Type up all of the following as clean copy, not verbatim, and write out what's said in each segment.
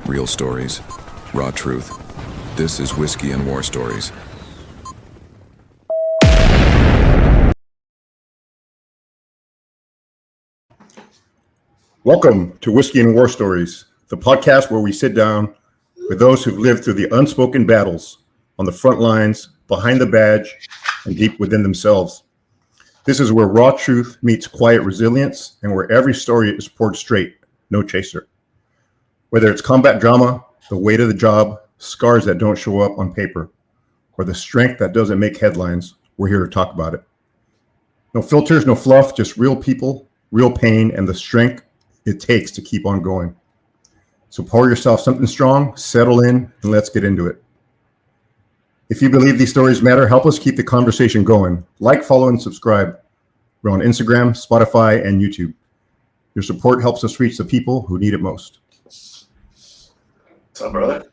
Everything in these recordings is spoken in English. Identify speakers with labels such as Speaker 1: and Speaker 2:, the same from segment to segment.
Speaker 1: Real stories, raw truth. This is Whiskey and War Stories.
Speaker 2: Welcome to Whiskey and War Stories, the podcast where we sit down with those who've lived through the unspoken battles on the front lines, behind the badge, and deep within themselves. This is where raw truth meets quiet resilience and where every story is poured straight, no chaser. Whether it's combat drama, the weight of the job, scars that don't show up on paper, or the strength that doesn't make headlines, we're here to talk about it. No filters, no fluff, just real people, real pain, and the strength it takes to keep on going. So pour yourself something strong, settle in, and let's get into it. If you believe these stories matter, help us keep the conversation going. Like, follow, and subscribe. We're on Instagram, Spotify, and YouTube. Your support helps us reach the people who need it most.
Speaker 3: What's up, brother?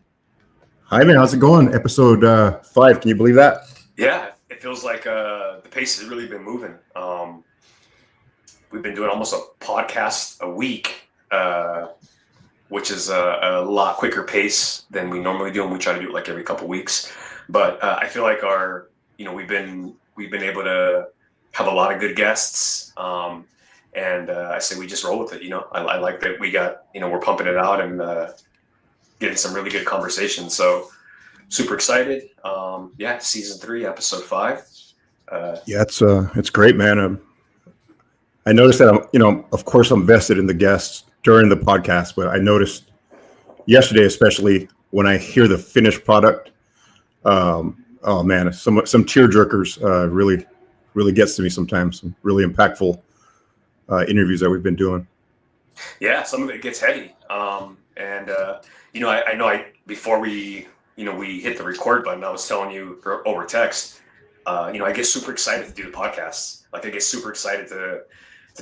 Speaker 2: Hi, man. How's it going? Episode 5. Can you believe that?
Speaker 3: Yeah, it feels like the pace has really been moving. We've been doing almost a podcast a week, which is a lot quicker pace than we normally do, and we try to do it like every couple weeks. But I feel like we've been able to have a lot of good guests, and I say we just roll with it. I like that we got we're pumping it out and getting some really good conversations. So super excited. Season 3, episode 5.
Speaker 2: It's great, man. I noticed that of course I'm vested in the guests during the podcast, but I noticed yesterday, especially when I hear the finished product, oh man, some tear jerkers really gets to me sometimes. Some really impactful interviews that we've been doing.
Speaker 3: Yeah, some of it gets heavy. I know before we hit the record button, I was telling you over text, I get super excited to do the podcast. Like I get super excited to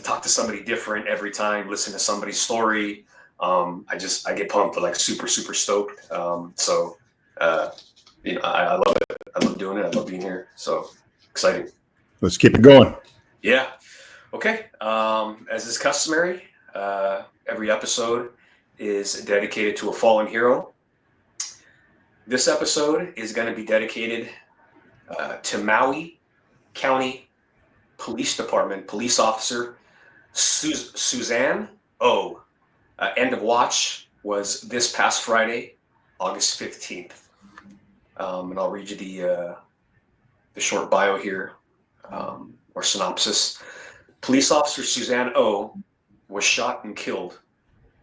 Speaker 3: talk to somebody different every time, listen to somebody's story. I get pumped, like super, super stoked. I love it. I love doing it. I love being here. So exciting.
Speaker 2: Let's keep it going.
Speaker 3: Yeah. Okay. As is customary, every episode is dedicated to a fallen hero. This episode is going to be dedicated to Maui County Police Department police officer Suzanne O. End of watch was this past Friday, August 15th. And I'll read you the short bio here, or synopsis. Police officer Suzanne O. was shot and killed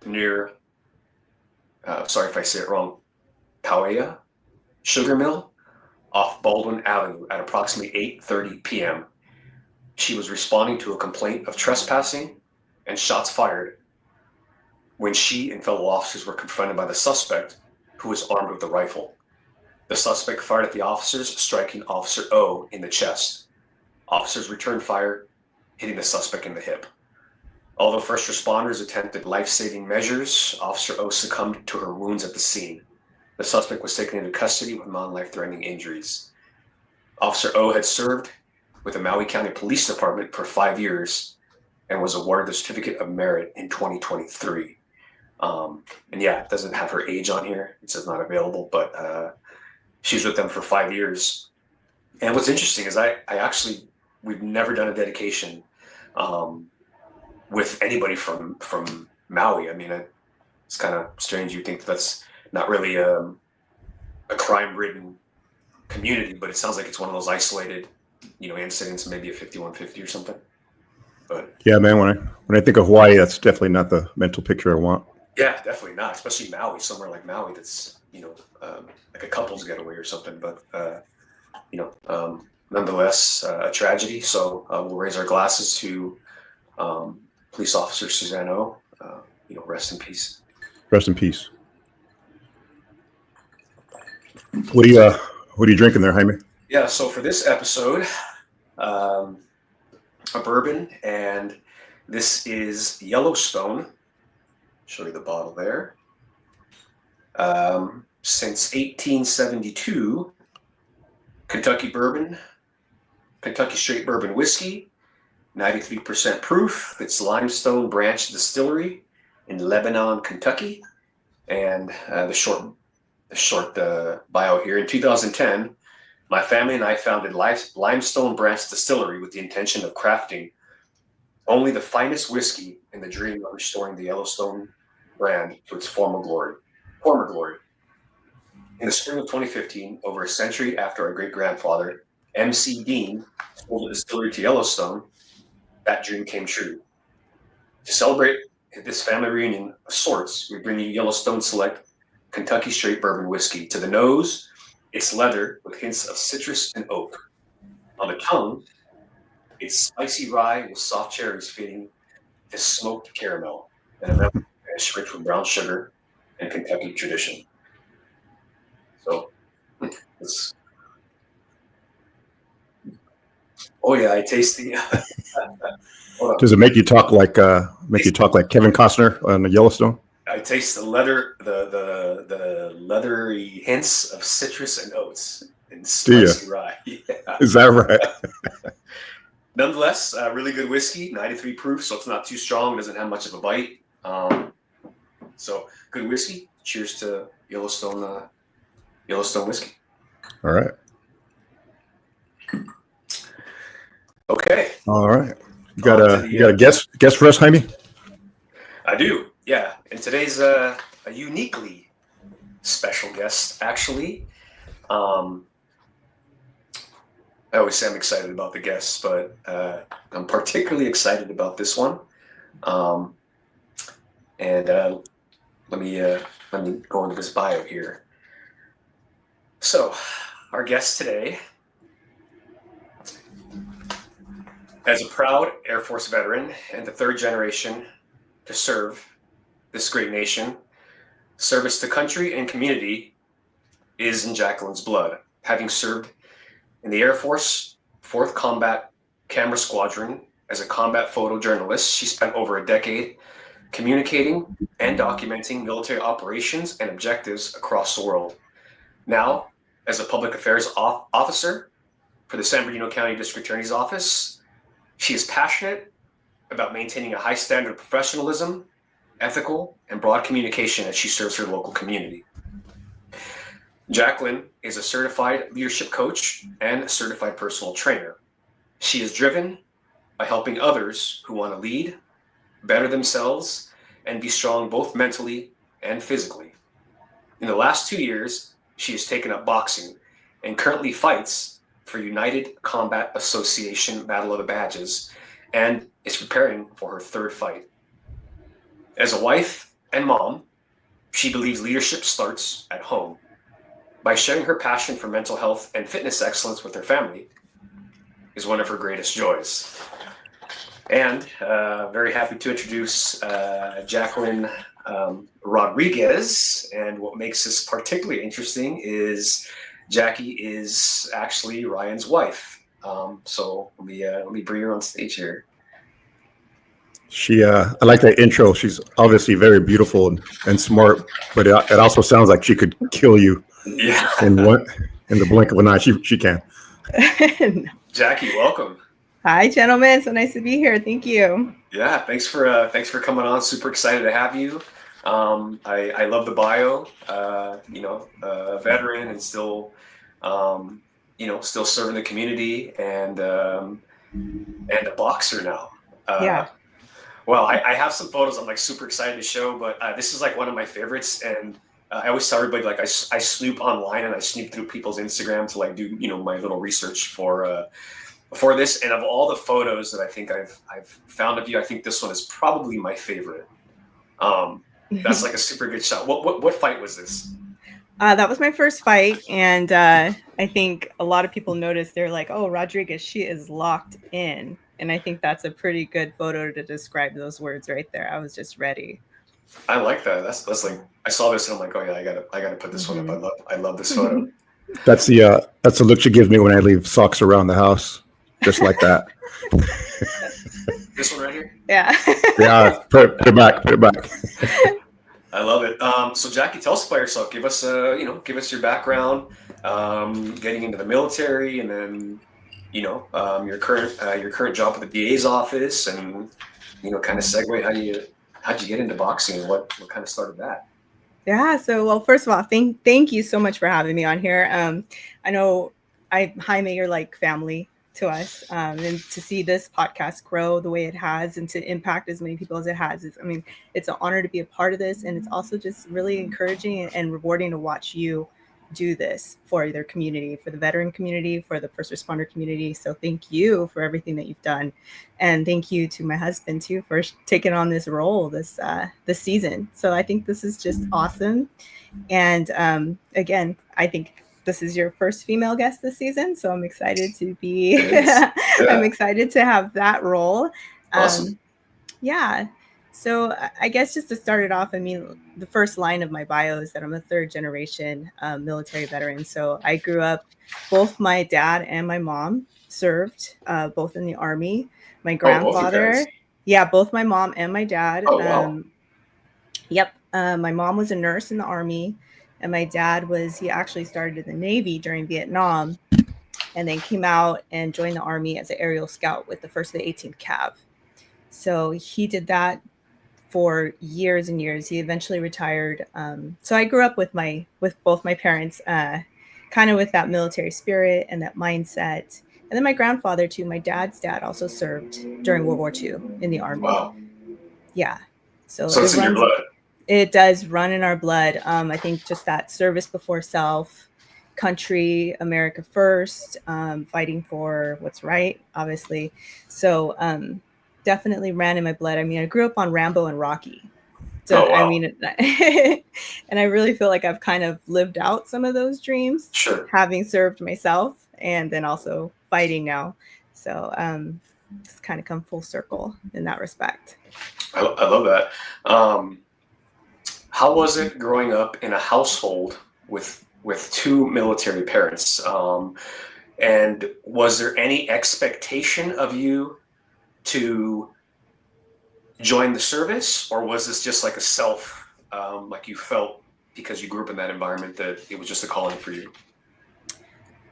Speaker 3: near, sorry if I say it wrong, Pauea Sugar Mill off Baldwin Avenue at approximately 8:30 p.m. She was responding to a complaint of trespassing and shots fired when she and fellow officers were confronted by the suspect, who was armed with a rifle. The suspect fired at the officers, striking Officer O in the chest. Officers returned fire, hitting the suspect in the hip. Although first responders attempted life-saving measures, Officer O succumbed to her wounds at the scene. The suspect was taken into custody with non-life-threatening injuries. Officer O had served with the Maui County Police Department for 5 years and was awarded the Certificate of Merit in 2023. It doesn't have her age on here. It says not available, but she was with them for 5 years. And what's interesting is we've never done a dedication with anybody from Maui. I mean, it's kind of strange. You think that's not really a crime-ridden community, but it sounds like it's one of those isolated incidents, maybe a 5150 or something. But
Speaker 2: yeah, man, when I think of Hawaii, that's definitely not the mental picture I want.
Speaker 3: Yeah, definitely not, especially Maui, somewhere like Maui that's like a couple's getaway or something. But nonetheless, a tragedy. So we'll raise our glasses to police officer Suzanne O. Rest in peace.
Speaker 2: Rest in peace. What are you drinking there, Jaime?
Speaker 3: Yeah, so for this episode, a bourbon, and this is Yellowstone. Show you the bottle there. Since 1872, Kentucky bourbon, Kentucky straight bourbon whiskey, 93% proof. It's Limestone Branch Distillery in Lebanon, Kentucky. And the short bio here. In 2010, my family and I founded Limestone Branch Distillery with the intention of crafting only the finest whiskey in the dream of restoring the Yellowstone brand to its former glory. In the spring of 2015, over a century after our great-grandfather, M.C. Dean, sold the distillery to Yellowstone, that dream came true. To celebrate this family reunion of sorts, we bring you Yellowstone Select Kentucky Straight Bourbon Whiskey. To the nose, it's leather with hints of citrus and oak. On the tongue, it's spicy rye with soft cherries feeding to smoked caramel, and a mellow finish rich with brown sugar and Kentucky tradition. So, it's, oh yeah, I taste the.
Speaker 2: Does it make you talk like Kevin Costner on the Yellowstone?
Speaker 3: I taste the leather, the leathery hints of citrus and oats and spicy rye. Yeah.
Speaker 2: Is that right?
Speaker 3: Nonetheless, really good whiskey, 93 proof, so it's not too strong. It doesn't have much of a bite. So good whiskey. Cheers to Yellowstone whiskey.
Speaker 2: All right.
Speaker 3: Okay.
Speaker 2: All right. You got a guest for us, Jaime?
Speaker 3: I do. Yeah. And today's a uniquely special guest, actually. I always say I'm excited about the guests, but I'm particularly excited about this one. Let me go into this bio here. So, our guest today, as a proud Air Force veteran and the third generation to serve this great nation, service to country and community is in Jacquelyn's blood. Having served in the Air Force 4th Combat Camera Squadron as a combat photojournalist, she spent over a decade communicating and documenting military operations and objectives across the world. Now, as a public affairs officer for the San Bernardino County District Attorney's Office, she is passionate about maintaining a high standard of professionalism, ethical, and broad communication as she serves her local community. Jacquelyn is a certified leadership coach and a certified personal trainer. She is driven by helping others who want to lead, better themselves, and be strong both mentally and physically. In the last 2 years, she has taken up boxing and currently fights for United Combat Association Battle of the Badges and is preparing for her third fight. As a wife and mom, she believes leadership starts at home. By sharing her passion for mental health and fitness excellence with her family is one of her greatest joys. And very happy to introduce Jacquelyn Rodriguez. And what makes this particularly interesting is Jackie is actually Ryan's wife. So let me bring her on stage here.
Speaker 2: I like that intro. She's obviously very beautiful and smart, but it also sounds like she could kill you.
Speaker 3: Yeah.
Speaker 2: in the blink of an eye. She can.
Speaker 3: Jackie, welcome.
Speaker 4: Hi, gentlemen. So nice to be here. Thank you.
Speaker 3: Yeah, thanks for coming on. Super excited to have you. I love the bio. A veteran and still, still serving the community and a boxer now.
Speaker 4: Yeah.
Speaker 3: Well, I have some photos I'm like super excited to show, but this is like one of my favorites, and I always tell everybody like I snoop online and I snoop through people's Instagram to like do my little research for this. And of all the photos that I think I've found of you, I think this one is probably my favorite. That's like a super good shot. What fight was this?
Speaker 4: That was my first fight, and I think a lot of people noticed. They're like, "Oh, Rodriguez, she is locked in," and I think that's a pretty good photo to describe those words right there. I was just ready.
Speaker 3: I like that. That's like I saw this and I'm like, oh yeah, I gotta put this one up. I love this photo.
Speaker 2: That's the look she gives me when I leave socks around the house, just like that.
Speaker 3: This one right here.
Speaker 4: Yeah.
Speaker 2: Yeah. Put it back.
Speaker 3: I love it. So Jackie, tell us about yourself. Give us your background, getting into the military, and then your current job at the DA's office, and kind of segue how'd you get into boxing and what kind of started that?
Speaker 4: Yeah. So, well, first of all, thank you so much for having me on here. I know Jaime, you're like family to us, and to see this podcast grow the way it has and to impact as many people as it has, I mean, it's an honor to be a part of this, and it's also just really encouraging and rewarding to watch you do this for their community, for the veteran community, for the first responder community. So thank you for everything that you've done, and thank you to my husband too for taking on this role this season. So I think this is just awesome. And again, I think this is your first female guest this season, so I'm excited to be.
Speaker 3: Yeah.
Speaker 4: I'm excited to have that role.
Speaker 3: Awesome.
Speaker 4: Yeah. So I guess just to start it off, I mean, the first line of my bio is that I'm a third generation military veteran. So I grew up, both my dad and my mom served both in the Army. My
Speaker 3: Oh, both your parents.
Speaker 4: grandfather, yeah, both my mom and my dad.
Speaker 3: Oh, wow.
Speaker 4: Yep. My mom was a nurse in the Army, and my dad he actually started in the Navy during Vietnam and then came out and joined the Army as an aerial scout with the 1st of the 18th Cav. So he did that for years and years. He eventually retired. So I grew up with both my parents, kind of with that military spirit and that mindset. And then my grandfather too, my dad's dad, also served during World War II in the Army.
Speaker 3: Wow.
Speaker 4: Yeah. So
Speaker 3: it's in your blood.
Speaker 4: It does run in our blood. I think just that service before self, country, America first, fighting for what's right, obviously. So definitely ran in my blood. I mean, I grew up on Rambo and Rocky. So,
Speaker 3: Oh, wow.
Speaker 4: I mean, and I really feel like I've kind of lived out some of those dreams,
Speaker 3: Sure.
Speaker 4: having served myself and then also fighting now. So it's kind of come full circle in that respect.
Speaker 3: I love that. How was it growing up in a household with two military parents? And was there any expectation of you to join the service, or was this just like a self, like you felt because you grew up in that environment that it was just a calling for you?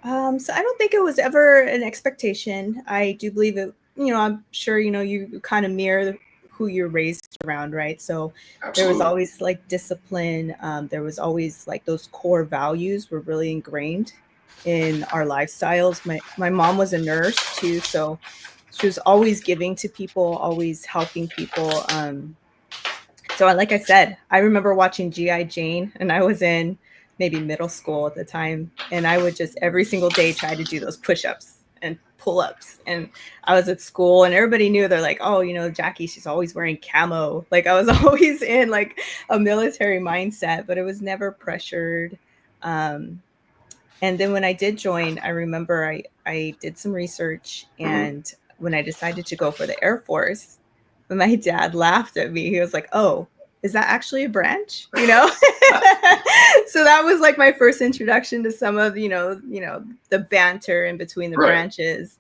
Speaker 4: So I don't think it was ever an expectation. I do believe it, I'm sure, you kind of mirror who you're raised around, right? So there was
Speaker 3: Absolutely.
Speaker 4: always like discipline. There was always like those core values were really ingrained in our lifestyles. My mom was a nurse too, so she was always giving to people, always helping people. So like I said, I remember watching G.I. Jane, and I was in maybe middle school at the time, and I would just every single day try to do those push-ups and pull-ups. And I was at school, and everybody knew, they're like, oh, Jackie, she's always wearing camo. Like, I was always in like a military mindset, but it was never pressured. And then when I did join, I remember I did some research, and when I decided to go for the Air Force, my dad laughed at me. He was like, oh, is that actually a branch? So that was like my first introduction to some of, the banter in between the branches.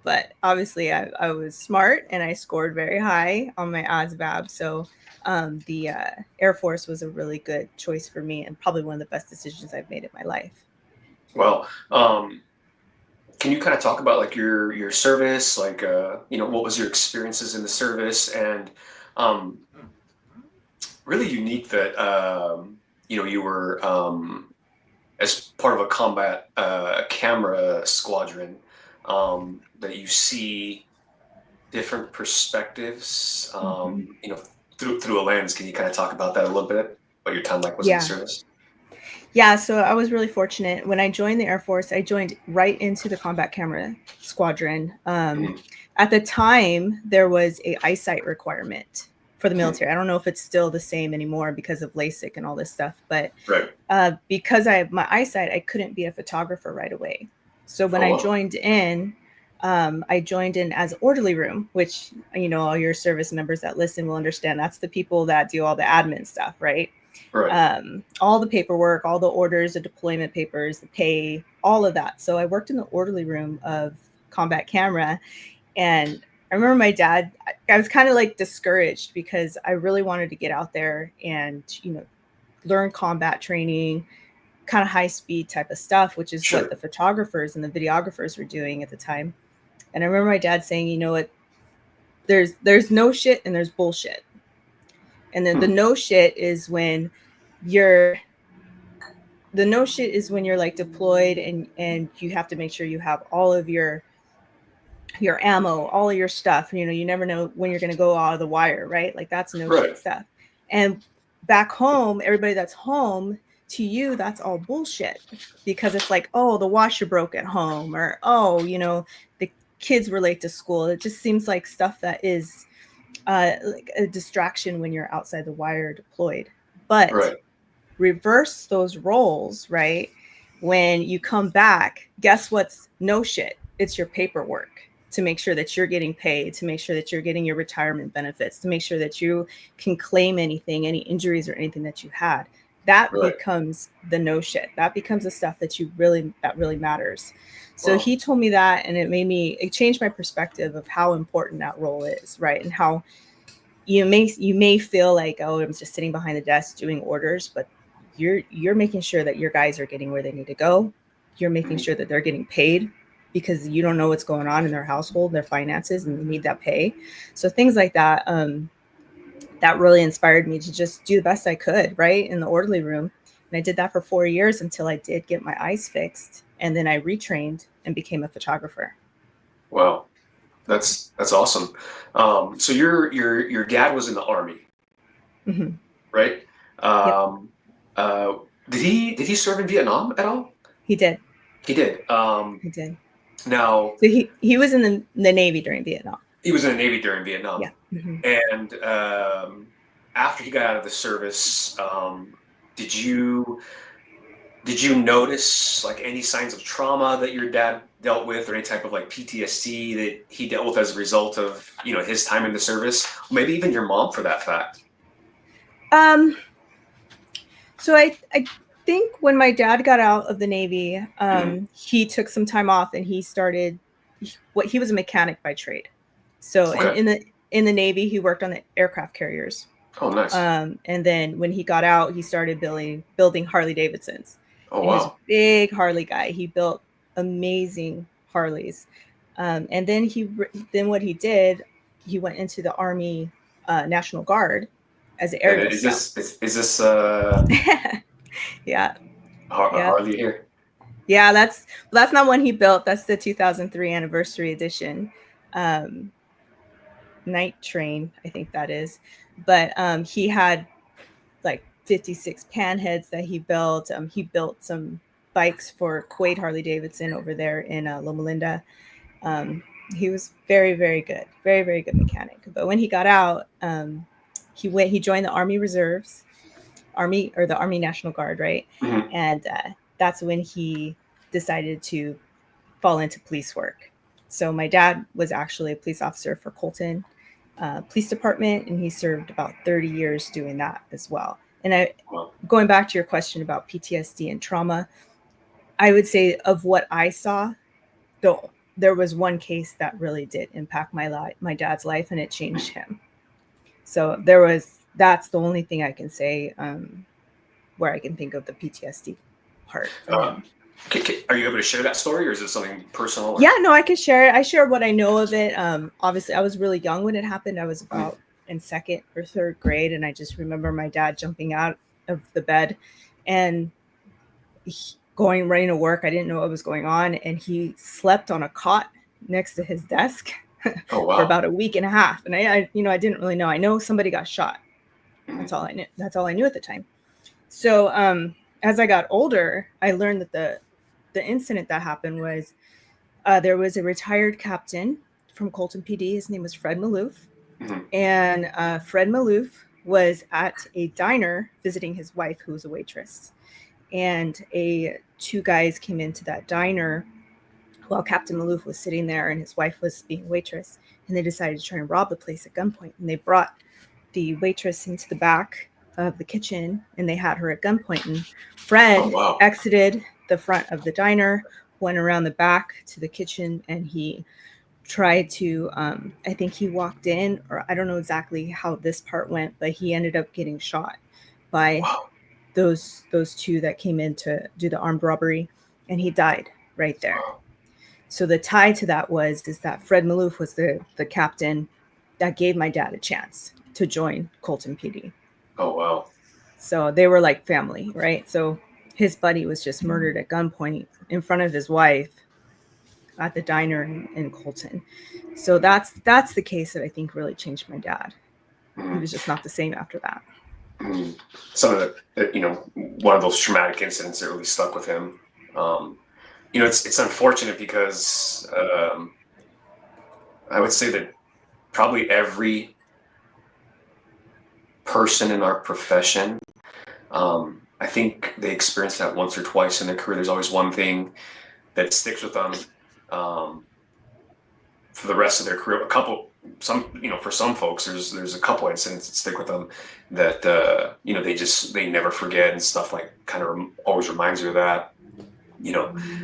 Speaker 4: But obviously I was smart, and I scored very high on my ASVAB. So the Air Force was a really good choice for me, and probably one of the best decisions I've made in my life.
Speaker 3: Well, can you kind of talk about like your service, like what was your experiences in the service, and really unique that you were as part of a combat camera squadron, that you see different perspectives, through a lens. Can you kind of talk about that a little bit? What your time like was in the service?
Speaker 4: Yeah, so I was really fortunate. When I joined the Air Force, I joined right into the combat camera squadron. At the time, there was a eyesight requirement for the military. I don't know if it's still the same anymore because of LASIK and all this stuff, but because I have my eyesight, I couldn't be a photographer right away. So when I joined in as orderly room, which, all your service members that listen will understand. That's the people that do all the admin stuff, right? All the paperwork, all the orders, the deployment papers, the pay, all of that. So I worked in the orderly room of combat camera, and I remember my dad, I was kind of like discouraged because I really wanted to get out there and, learn combat training, kind of high speed type of stuff, which is what the photographers and the videographers were doing at the time. And I remember my dad saying, what, there's no shit and there's bullshit. And then the no shit is when you're like deployed and you have to make sure you have all of your ammo, all of your stuff. You know, you never know when you're going to go out of the wire, right? Like that's no shit stuff. And back home, everybody that's home, to you, that's all bullshit, because it's like, oh, the washer broke at home, or oh, you know, the kids were late to school. It just seems like stuff that is like a distraction when you're outside the wire deployed. But reverse those roles, right? When you come back, guess what's no shit? It's your paperwork to make sure that you're getting paid, to make sure that you're getting your retirement benefits, to make sure that you can claim anything, any injuries or anything that you had. That becomes the no shit. That becomes the stuff that really matters. So he told me that, and it changed my perspective of how important that role is, right? And how you may feel like, oh, I'm just sitting behind the desk doing orders, but you're making sure that your guys are getting where they need to go. You're making sure that they're getting paid, because you don't know what's going on in their household, their finances, and they need that pay. So things like that, that really inspired me to just do the best I could, right, in the orderly room. And I did that for 4 years until I did get my eyes fixed, and then I retrained and became a photographer.
Speaker 3: Wow, that's awesome. So your dad was in the Army, right? Did he serve in Vietnam at all?
Speaker 4: He did.
Speaker 3: He did.
Speaker 4: He did.
Speaker 3: Now,
Speaker 4: so he was in the Navy during Vietnam.
Speaker 3: He was in the Navy during Vietnam.
Speaker 4: Yeah.
Speaker 3: And after he got out of the service, did you notice like any signs of trauma that your dad dealt with, or any type of like PTSD that he dealt with as a result of, you know, his time in the service? Maybe even your mom, for that fact.
Speaker 4: So I think when my dad got out of the Navy, he took some time off, and he was a mechanic by trade. So in the Navy, he worked on the aircraft carriers.
Speaker 3: Oh, nice.
Speaker 4: And then when he got out, he started building Harley Davidsons.
Speaker 3: Oh,
Speaker 4: wow. He's a big Harley guy. He built amazing Harleys. And then what he did, he went into the Army National Guard as an air.
Speaker 3: Is this
Speaker 4: yeah.
Speaker 3: Harley here?
Speaker 4: Yeah, that's not one he built. That's the 2003 anniversary edition. Night Train, I think that is. But he had like 56 panheads that he built. He built some bikes for Quaid Harley Davidson over there in Loma Linda. He was very, very good, very, very good mechanic. But when he got out, he joined the Army Reserves, the Army National Guard, right? And that's when he decided to fall into police work. So my dad was actually a police officer for Colton Police Department, and he served about 30 years doing that as well. And going back to your question about PTSD and trauma, I would say of what I saw, there was one case that really did impact my dad's life, and it changed him. So that's the only thing I can say where I can think of the PTSD part.
Speaker 3: Are you able to share that story, or is it something personal?
Speaker 4: Yeah, no, I can share it. I share what I know of it. Obviously, I was really young when it happened. I was about in 2nd or 3rd grade, and I just remember my dad jumping out of the bed and running to work. I didn't know what was going on, and he slept on a cot next to his desk for about a week and a half. And I didn't really know. I know somebody got shot. That's all I knew. That's all I knew at the time. So as I got older, I learned that the incident that happened was there was a retired captain from Colton PD. His name was Fred Maloof. And Fred Maloof was at a diner visiting his wife, who was a waitress. And two guys came into that diner while Captain Maloof was sitting there and his wife was being a waitress. And they decided to try and rob the place at gunpoint. And they brought the waitress into the back of the kitchen, and they had her at gunpoint. And Fred exited the front of the diner, went around the back to the kitchen, and he tried to, I think he walked in, or I don't know exactly how this part went, but he ended up getting shot by those two that came in to do the armed robbery, and he died right there. So the tie to that is that Fred Maloof was the captain that gave my dad a chance to join Colton PD.
Speaker 3: Oh, wow.
Speaker 4: So they were like family, right? So his buddy was just murdered at gunpoint in front of his wife at the diner in Colton. So that's the case that I think really changed my dad. He was just not the same after that.
Speaker 3: Some of the, one of those traumatic incidents that really stuck with him. It's unfortunate because I would say that probably every person in our profession, I think they experience that once or twice in their career. There's always one thing that sticks with them for the rest of their career. For some folks, there's a couple incidents that stick with them that they never forget, and stuff like kind of always reminds you of that.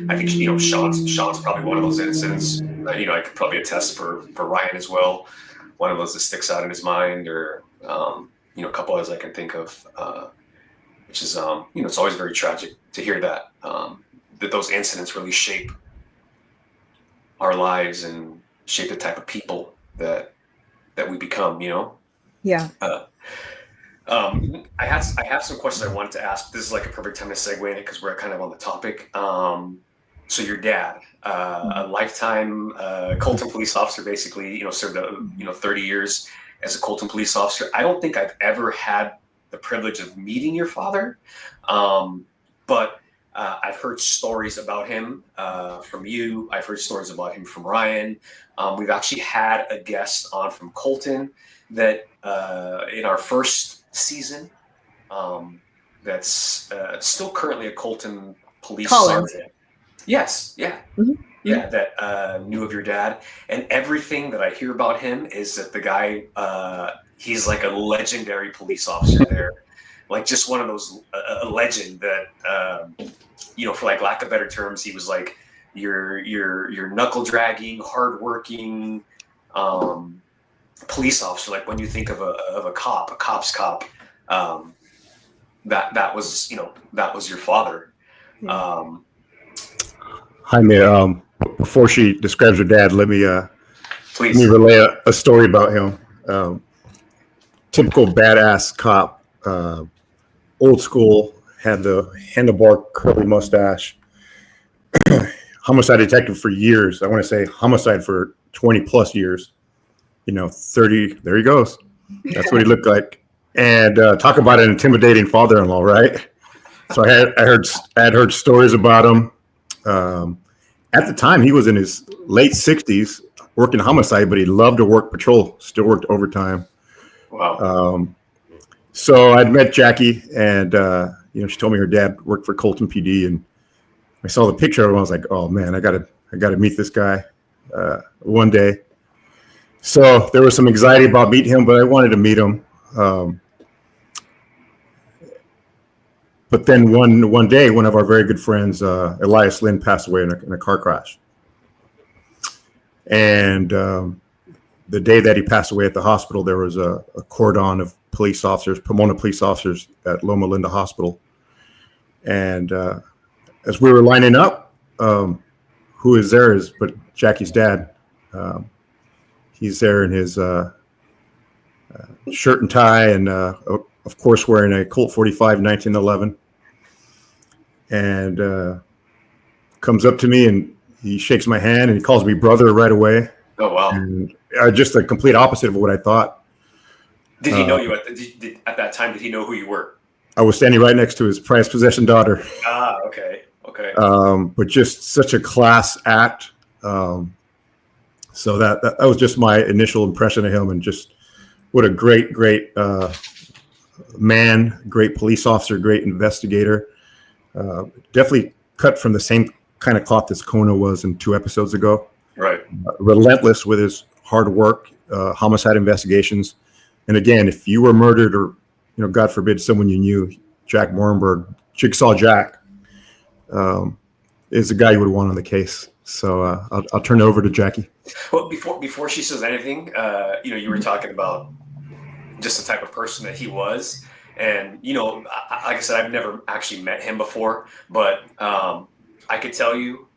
Speaker 3: I think Sean's probably one of those incidents. I could probably attest for Ryan as well. One of those that sticks out in his mind, or a couple others I can think of, which is it's always very tragic to hear that those incidents really shape our lives and shape the type of people that we become.
Speaker 4: Yeah.
Speaker 3: I have some questions I wanted to ask. This is like a perfect time to segue in it because we're kind of on the topic. So your dad, a lifetime Colton police officer, basically, served 30 years as a Colton police officer. I don't think I've ever had the privilege of meeting your father, but I've heard stories about him from you. I've heard stories about him from Ryan. We've actually had a guest on from Colton that in our first season, that's still currently a Colton police sergeant. Yes, yeah. Mm-hmm. Yeah, that knew of your dad. And everything that I hear about him is that the guy, he's like a legendary police officer there. Like just one of those, a legend that, for like lack of better terms, he was like your knuckle dragging, hardworking police officer. Like when you think of a cop's cop, that was your father.
Speaker 2: Jaime, before she describes her dad, let me
Speaker 3: please
Speaker 2: relay a story about him. Typical badass cop, old school, had the handlebar curly mustache. Homicide detective for years. I want to say homicide for 20 plus years. 30. There he goes. That's what he looked like. And talk about an intimidating father-in-law, right? So I had heard stories about him. At the time, he was in his late 60s, working homicide, but he loved to work patrol. Still worked overtime.
Speaker 3: Wow.
Speaker 2: So I'd met Jackie, and she told me her dad worked for Colton PD, and I saw the picture of him. I was like, oh man, I gotta meet this guy one day. So there was some anxiety about meeting him, but I wanted to meet him. But then one day, one of our very good friends, Elias Lynn, passed away in a car crash. And the day that he passed away at the hospital, there was a cordon of police officers, Pomona police officers at Loma Linda Hospital. And as we were lining up, who is there is but Jackie's dad. He's there in his shirt and tie, and of course wearing a Colt 45 1911. And comes up to me and he shakes my hand and he calls me brother right away.
Speaker 3: Oh wow!
Speaker 2: And just the complete opposite of what I thought.
Speaker 3: Did he know you at that time? Did he know who you were?
Speaker 2: I was standing right next to his prized possession daughter.
Speaker 3: Ah, okay.
Speaker 2: But just such a class act. So that was just my initial impression of him, and just what a great man, great police officer, great investigator. Definitely cut from the same kind of cloth as Kona was in 2 episodes ago.
Speaker 3: Right.
Speaker 2: Relentless with his hard work, homicide investigations. And again, if you were murdered or, God forbid, someone you knew, Jack Morenberg, Jigsaw Jack, is the guy you would want on the case. So I'll turn it over to Jackie.
Speaker 3: Well, before she says anything, you were talking about just the type of person that he was. And, like I said, I've never actually met him before, but I could tell you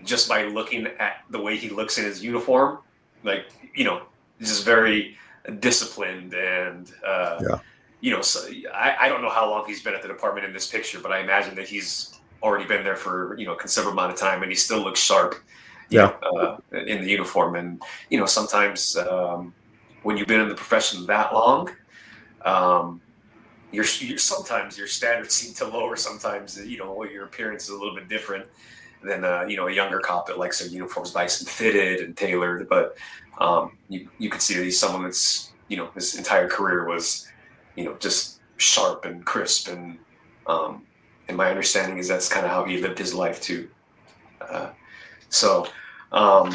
Speaker 3: just by looking at the way he looks in his uniform, like, just very disciplined and So I don't know how long he's been at the department in this picture, but I imagine that he's already been there for, a considerable amount of time, and he still looks sharp, in the uniform. And, sometimes when you've been in the profession that long, sometimes your standards seem to lower. Sometimes, your appearance is a little bit different than, a younger cop that likes their uniforms nice and fitted and tailored. But you could see that he's someone that's, his entire career was, just sharp and crisp. And my understanding is that's kind of how he lived his life too. So I'm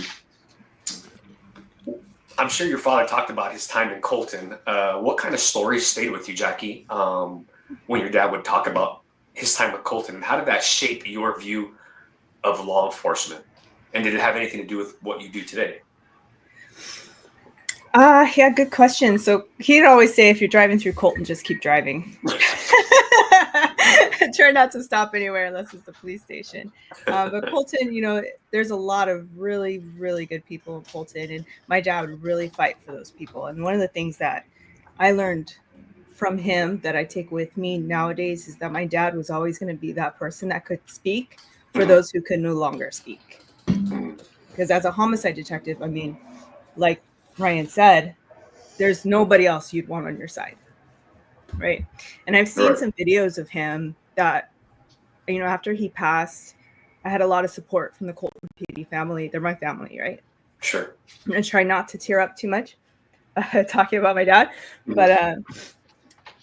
Speaker 3: sure your father talked about his time in Colton. What kind of stories stayed with you, Jackie, when your dad would talk about his time with Colton? And how did that shape your view of law enforcement? And did it have anything to do with what you do today?
Speaker 4: Yeah, good question. So he'd always say, if you're driving through Colton, just keep driving. Try not to stop anywhere unless it's the police station. But Colton, there's a lot of really, really good people in Colton, and my dad would really fight for those people. And one of the things that I learned from him that I take with me nowadays is that my dad was always going to be that person that could speak for those who could no longer speak. Because as a homicide detective, I mean, like Ryan said, there's nobody else you'd want on your side. Right. And I've seen some videos of him that, after he passed, I had a lot of support from the Colton PD family. They're my family, right?
Speaker 3: Sure.
Speaker 4: I'm going to try not to tear up too much talking about my dad. But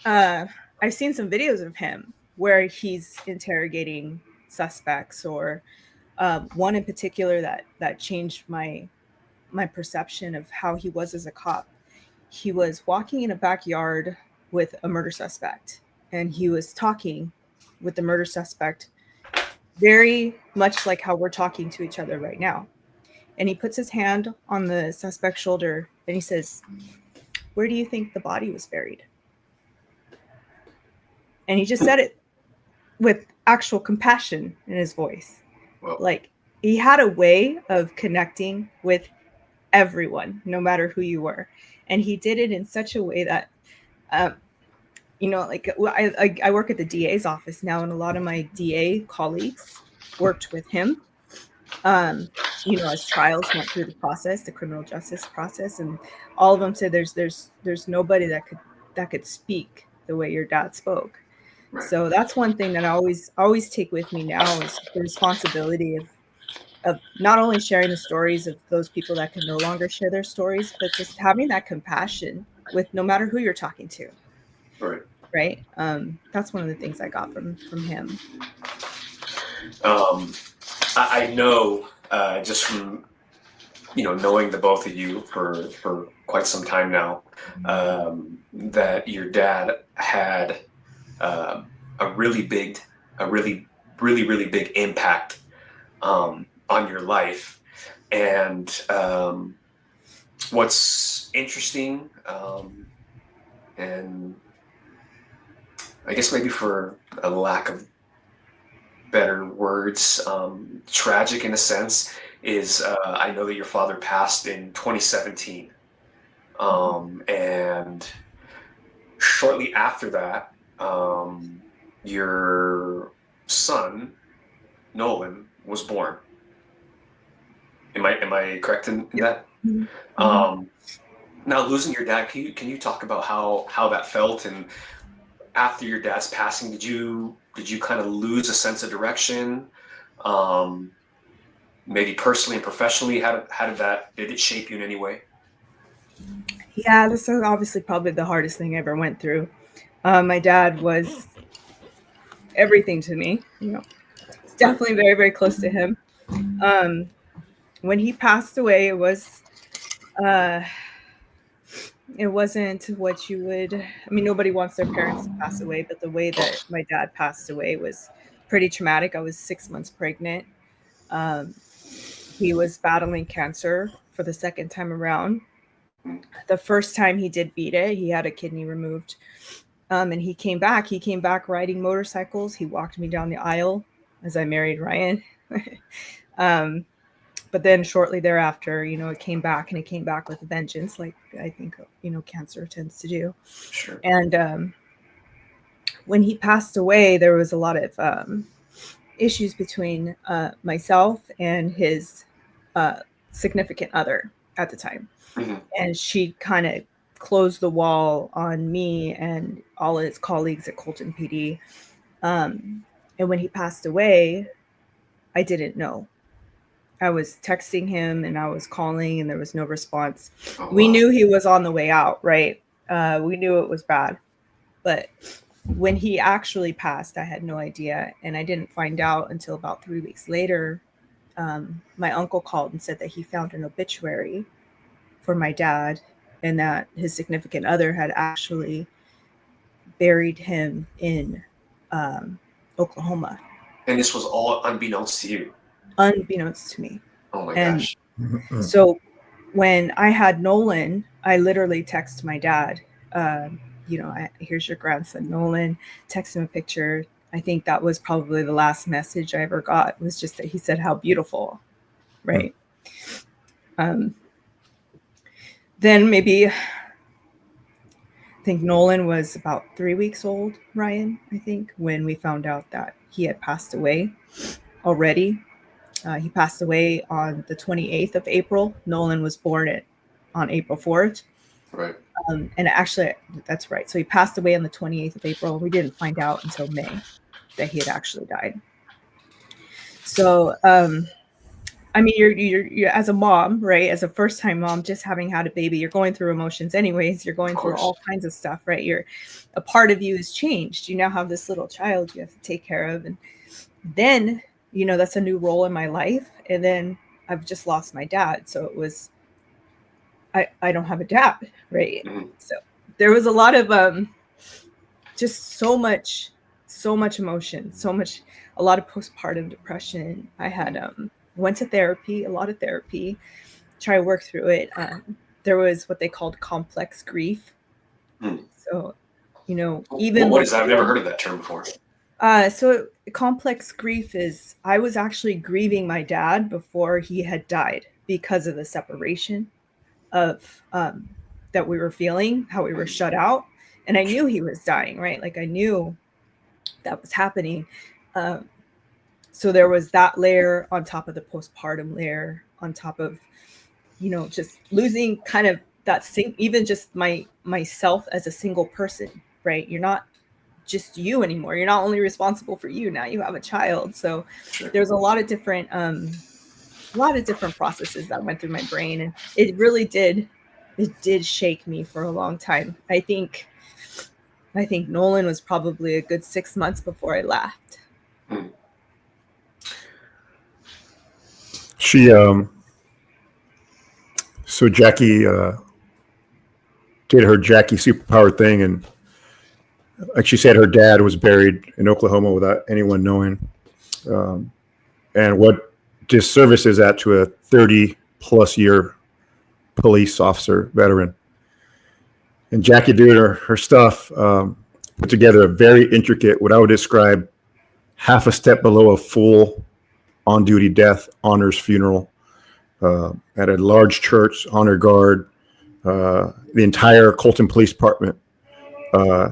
Speaker 4: I've seen some videos of him where he's interrogating suspects, or one in particular that changed my perception of how he was as a cop. He was walking in a backyard with a murder suspect, and he was talking with the murder suspect very much like how we're talking to each other right now. And he puts his hand on the suspect's shoulder and he says, "Where do you think the body was buried?" And he just said it with actual compassion in his voice.
Speaker 3: Well,
Speaker 4: like, he had a way of connecting with everyone, no matter who you were. And he did it in such a way that, I work at the DA's office now, and a lot of my DA colleagues worked with him, as trials went through the criminal justice process, and all of them said there's nobody that could speak the way your dad spoke.
Speaker 3: right.
Speaker 4: So that's one thing that I always take with me now, is the responsibility of not only sharing the stories of those people that can no longer share their stories, but just having that compassion with no matter who you're talking to. Right. That's one of the things I got from him.
Speaker 3: I know, just from knowing the both of you for quite some time now, that your dad had a really big impact on your life. And what's interesting, and I guess maybe for a lack of better words, tragic in a sense, is I know that your father passed in 2017. And shortly after that, your son, Nolan, was born. Am I correct in that? Mm-hmm. Now, losing your dad, can you talk about how that felt? And after your dad's passing, did you kind of lose a sense of direction? Maybe personally and professionally, did it shape you in any way?
Speaker 4: Yeah, this is obviously probably the hardest thing I ever went through. My dad was everything to me. It's definitely very, very close to him. When he passed away, it wasn't what you would. I mean, nobody wants their parents to pass away, but the way that my dad passed away was pretty traumatic. I was 6 months pregnant. He was battling cancer for the second time around. The first time he did beat it, he had a kidney removed. And he came back riding motorcycles. He walked me down the aisle as I married Ryan. But then shortly thereafter, it came back, with a vengeance, like I think, cancer tends to do.
Speaker 3: Sure.
Speaker 4: And when he passed away, there was a lot of issues between myself and his significant other at the time.
Speaker 3: Mhm.
Speaker 4: And she kind of closed the wall on me and all of his colleagues at Colton PD. And when he passed away, I didn't know. I was texting him and I was calling and there was no response.
Speaker 3: Oh,
Speaker 4: We
Speaker 3: wow.
Speaker 4: knew he was on the way out, right? We knew it was bad. But when he actually passed, I had no idea. And I didn't find out until about 3 weeks later. My uncle called and said that he found an obituary for my dad and that his significant other had actually buried him in Oklahoma,
Speaker 3: And this was all unbeknownst to you.
Speaker 4: unbeknownst to me.
Speaker 3: Oh my
Speaker 4: And
Speaker 3: gosh.
Speaker 4: so when I had Nolan, I literally texted my dad, here's your grandson, Nolan, text him a picture. I think that was probably the last message I ever got, was just that he said, how beautiful, right? Then maybe, I think Nolan was about 3 weeks old, Ryan, I think, when we found out that he had passed away already. He passed away on the 28th of April. Nolan was born on April 4th.
Speaker 3: Right.
Speaker 4: And actually, that's right. So he passed away on the 28th of April. We didn't find out until May that he had actually died. So, I mean, you're as a mom, right? As a first-time mom, just having had a baby, you're going through emotions anyways. You're going through all kinds of stuff, right? A part of you is changed. You now have this little child you have to take care of. And then, that's a new role in my life. And then I've just lost my dad. So it was, I don't have a dad, right?
Speaker 3: Mm-hmm.
Speaker 4: So there was a lot of just so much emotion, a lot of postpartum depression. I had went to therapy, a lot of therapy, try to work through it. There was what they called complex grief. So, even
Speaker 3: what is that? I've never heard of that term before.
Speaker 4: So complex grief is, I was actually grieving my dad before he had died because of the separation of that we were feeling, how we were shut out. And I knew he was dying, right? Like I knew that was happening. So there was that layer on top of the postpartum layer, on top of, just losing kind of that even just myself as a single person, right? You're not just you anymore. You're not only responsible for you. Now you have a child. So there's a lot of different processes that went through my brain, and it really did shake me for a long time. I think Nolan was probably a good 6 months before I left.
Speaker 2: She, so Jackie did her Jackie superpower thing, and like she said, her dad was buried in Oklahoma without anyone knowing. And what disservice is that to a 30-plus year police officer veteran? And Jackie doing her stuff, put together a very intricate, what I would describe half a step below a full on-duty death honors funeral at a large church, honor guard, the entire Colton Police Department,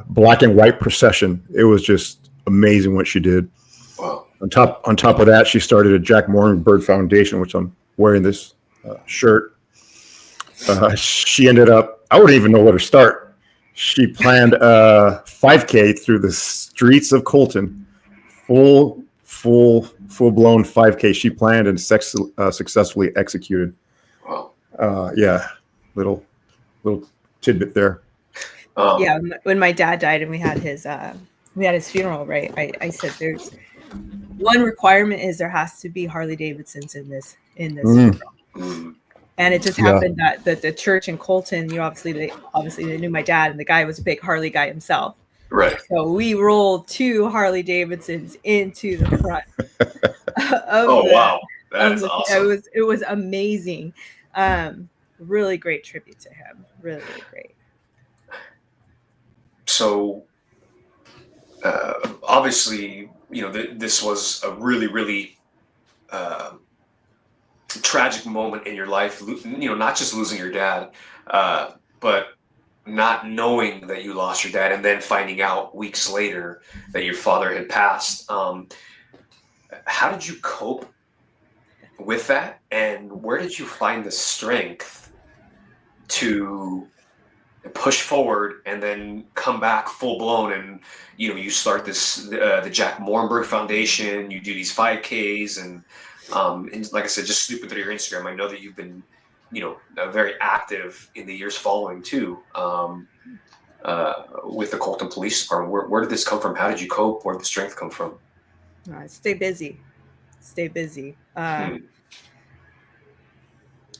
Speaker 2: black and white procession. It was just amazing what she did.
Speaker 3: Wow.
Speaker 2: On top of that, she started a Jack Morgenberg Foundation, which I'm wearing this shirt. She ended up, I wouldn't even know where to start. She planned a 5K through the streets of Colton, full-blown 5K. She planned and successfully executed.
Speaker 3: Wow.
Speaker 2: Yeah, little tidbit there.
Speaker 4: Yeah, when my dad died and we had his funeral, right? I said there's one requirement is there has to be Harley Davidsons in this funeral. And it just happened that the church in Colton, they knew my dad, and the guy was a big Harley guy himself.
Speaker 3: Right.
Speaker 4: So we rolled 2 Harley Davidsons into the front.
Speaker 3: Wow, that is awesome.
Speaker 4: It was amazing. Really great tribute to him. Really, really great.
Speaker 3: So obviously, this was a really, really tragic moment in your life. Not just losing your dad, but not knowing that you lost your dad and then finding out weeks later that your father had passed. How did you cope with that? And where did you find the strength to push forward and then come back full blown? And, you start this, the Jack Morenberg Foundation, you do these 5Ks and like I said, just snooping through your Instagram, I know that you've been, very active in the years following too, with the Colton Police Department. Where did this come from? How did you cope? Where did the strength come from?
Speaker 4: Stay busy.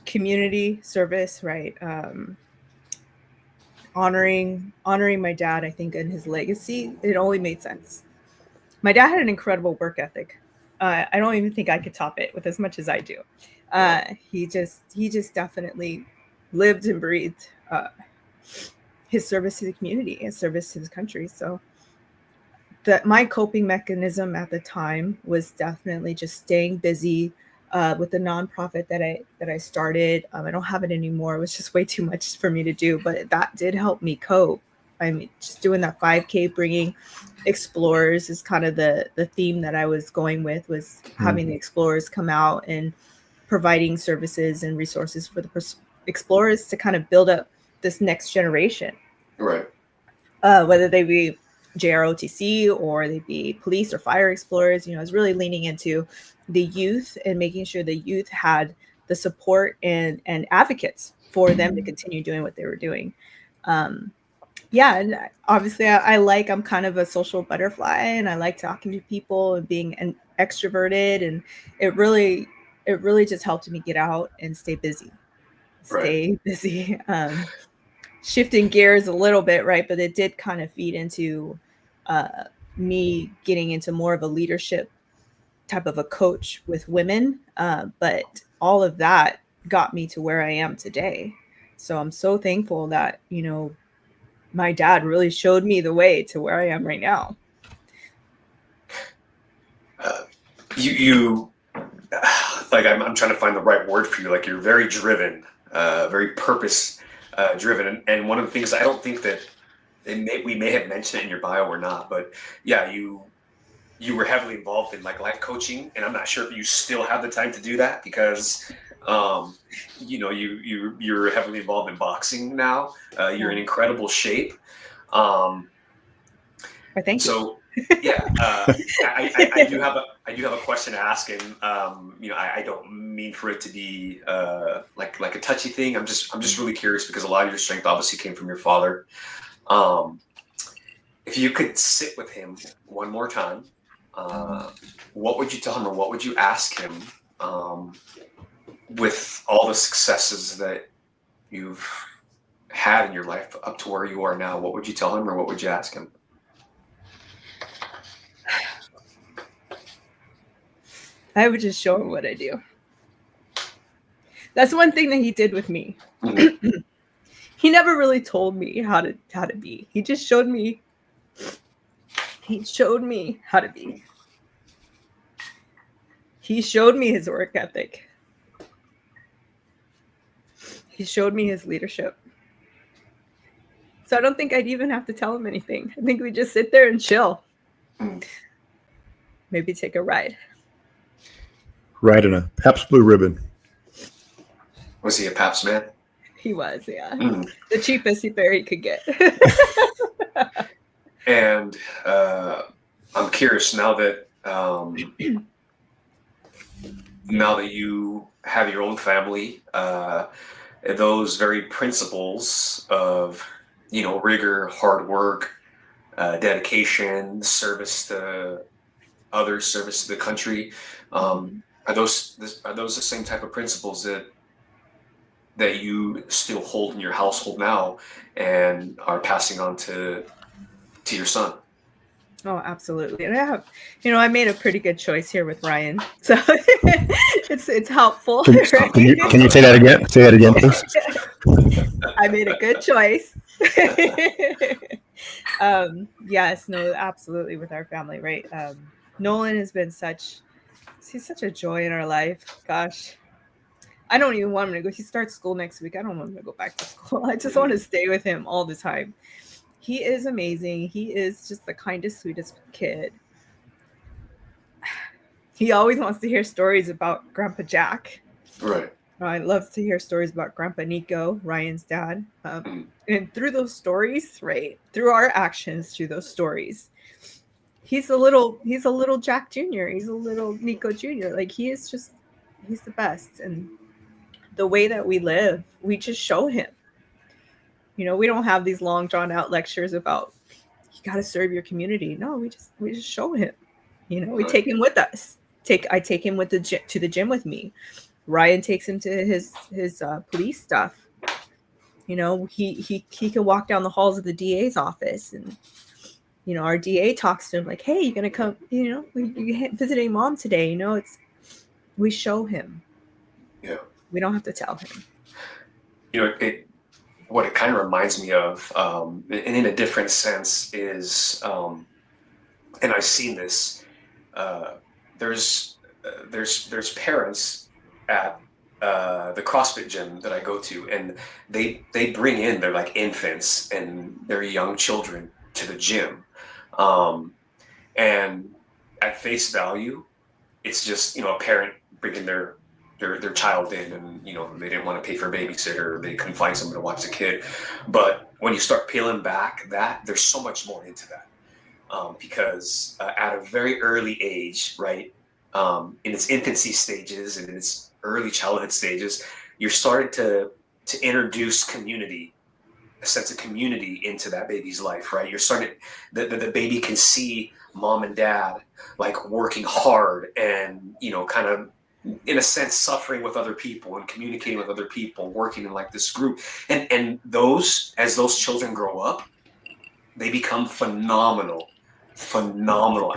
Speaker 4: Community service, right? Honoring my dad, I think, and his legacy, it only made sense. My dad had an incredible work ethic. I don't even think I could top it with as much as I do. He just definitely lived and breathed his service to the community, his service to his country. So that my coping mechanism at the time was definitely just staying busy with the nonprofit that I started. I don't have it anymore. It was just way too much for me to do, but that did help me cope. I mean, just doing that 5K, bringing explorers is kind of the theme that I was going with, was having the explorers come out and providing services and resources for the explorers to kind of build up this next generation.
Speaker 3: Right.
Speaker 4: Whether they be JROTC or they be police or fire explorers, I was really leaning into the youth and making sure the youth had the support and advocates for them to continue doing what they were doing. And obviously I'm kind of a social butterfly, and I like talking to people and being an extroverted, and it really just helped me get out and stay busy. Shifting gears a little bit, right? But it did kind of feed into me getting into more of a leadership type of a coach with women. But all of that got me to where I am today. So I'm so thankful that, my dad really showed me the way to where I am right now.
Speaker 3: You like, I'm trying to find the right word for you. Like, you're very driven, very purpose driven. And one of the things, I don't think that we may have mentioned it in your bio or not, but yeah, you were heavily involved in like life coaching, and I'm not sure if you still have the time to do that because you're heavily involved in boxing now. You're in incredible shape.
Speaker 4: Thank you.
Speaker 3: So yeah, I do have a question to ask, and I don't mean for it to be like a touchy thing. I'm just really curious because a lot of your strength obviously came from your father. If you could sit with him one more time, what would you tell him, or what would you ask him, with all the successes that you've had in your life up to where you are now? What would you tell him, or what would you ask him?
Speaker 4: I would just show him what I do. That's one thing that he did with me. He never really told me how to be. He just showed me. He showed me how to be. He showed me his work ethic. He showed me his leadership. So I don't think I'd even have to tell him anything. I think we just sit there and chill. Maybe take a ride.
Speaker 2: Ride in a Pabst Blue Ribbon.
Speaker 3: Was he a Pabst man?
Speaker 4: He was, yeah. The cheapest fare he could get.
Speaker 3: And I'm curious, now that you have your own family, those very principles of, rigor, hard work, dedication, service to others, service to the country, are those the same type of principles that you still hold in your household now and are passing on to your son?
Speaker 4: Oh, absolutely. And I have, I made a pretty good choice here with Ryan. So it's helpful.
Speaker 2: Can you say that again? Say that again, please.
Speaker 4: I made a good choice. Yes, no, absolutely, with our family, right? Nolan has been such a joy in our life. Gosh, I don't even want him to go. He starts school next week. I don't want him to go back to school. I just want to stay with him all the time. He is amazing. He is just the kindest, sweetest kid. He always wants to hear stories about Grandpa Jack.
Speaker 3: Right.
Speaker 4: I love to hear stories about Grandpa Nico, Ryan's dad. And through those stories, right, through our actions, through those stories, he's a little Jack Jr. He's a little Nico Jr. Like he's the best. And the way that we live, we just show him. You know, we don't have these long drawn out lectures about you got to serve your community. No, we just show him. You know, we take him with us. I take him to the gym with me. Ryan takes him to his police stuff. You know, he can walk down the halls of the DA's office, and you know, our DA talks to him like, "Hey, you gonna come? You know, you visiting mom today?" You know, we show him.
Speaker 3: Yeah, we
Speaker 4: don't have to tell him.
Speaker 3: You know, what it kind of reminds me of, and in a different sense, is, and I've seen this. There's parents at the CrossFit gym that I go to, and they bring in their like infants and their young children to the gym, and at face value, it's just, you know, a parent bringing their child in, and you know, they didn't want to pay for a babysitter, they couldn't find someone to watch the kid. But when you start peeling back that, there's so much more into that, because at a very early age, right, in its infancy stages and in its early childhood stages, you're starting to introduce community, a sense of community into that baby's life, right? You're starting, the baby can see mom and dad like working hard and, you know, kind of in a sense suffering with other people and communicating with other people, working in like this group. And as those children grow up, they become phenomenal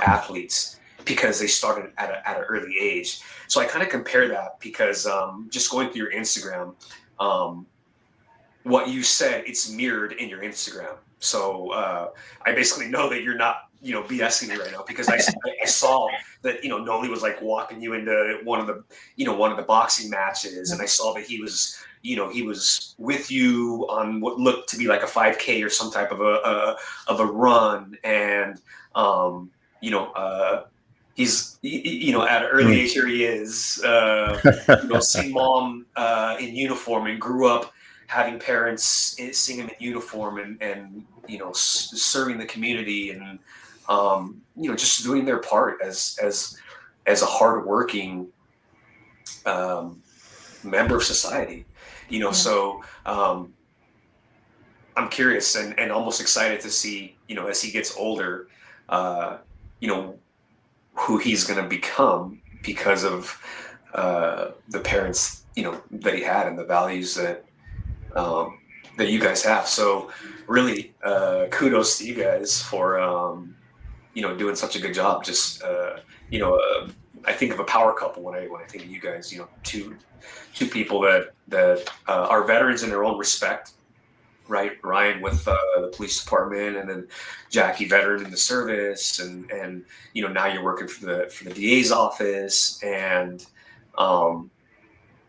Speaker 3: athletes because they started at an early age. So I kind of compare that because just going through your Instagram, what you said, it's mirrored in your Instagram. So I basically know that you're not, you know, BSing me right now, because I saw that, you know, Noli was like walking you into one of the boxing matches, and I saw that he was, you know, he was with you on what looked to be like a 5K or some type of a run, and you know, he's, you know, at an early age, here he is, you know, seeing mom in uniform, and grew up having parents seeing him in uniform, and you know, serving the community, and you know, just doing their part as a hardworking member of society, you know. Yeah. So I'm curious and almost excited to see, you know, as he gets older, you know, who he's going to become because of the parents, you know, that he had, and the values that you guys have. So really, kudos to you guys for you know, doing such a good job. Just you know, I think of a power couple when I think of you guys. You know, two people that are veterans in their own respect, right? Ryan with the police department, and then Jackie, veteran in the service, and you know, now you're working for the DA's office, and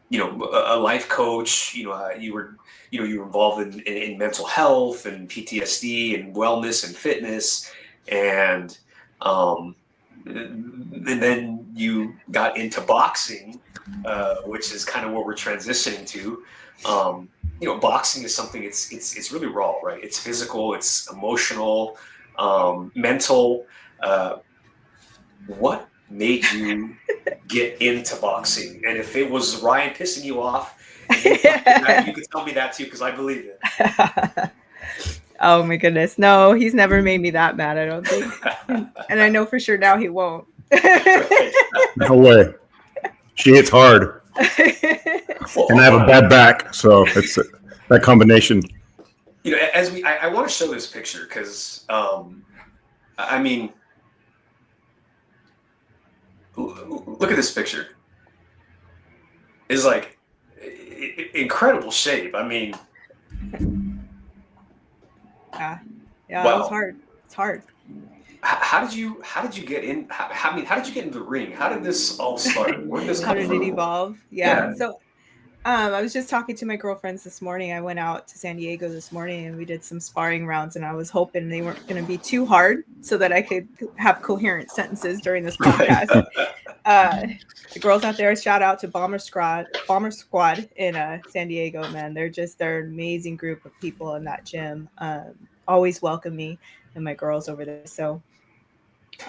Speaker 3: you know, a life coach. You know, you were involved in mental health and PTSD and wellness and fitness, and then you got into boxing, which is kind of what we're transitioning to. You know, boxing is something, it's really raw, right? It's physical, it's emotional, mental. What made you get into boxing? And if it was Ryan pissing you off, you could tell me that too, because I believe it.
Speaker 4: Oh my goodness. No, he's never made me that mad, I don't think. And I know for sure now he won't.
Speaker 2: No way. She hits hard. And I have a bad back, so it's that combination.
Speaker 3: You know, I want to show this picture because, I mean, look at this picture. It's like incredible shape. I mean,
Speaker 4: yeah,
Speaker 3: wow.
Speaker 4: It was hard. It's hard.
Speaker 3: How did you get in? How did you get into the ring? How did this all start? Where did this come from?
Speaker 4: How did it evolve? Yeah. So I was just talking to my girlfriends this morning. I went out to San Diego this morning and we did some sparring rounds, and I was hoping they weren't going to be too hard so that I could have coherent sentences during this podcast. The girls out there, shout out to Bomber Squad in San Diego, man. They're an amazing group of people in that gym. Always welcome me and my girls over there. So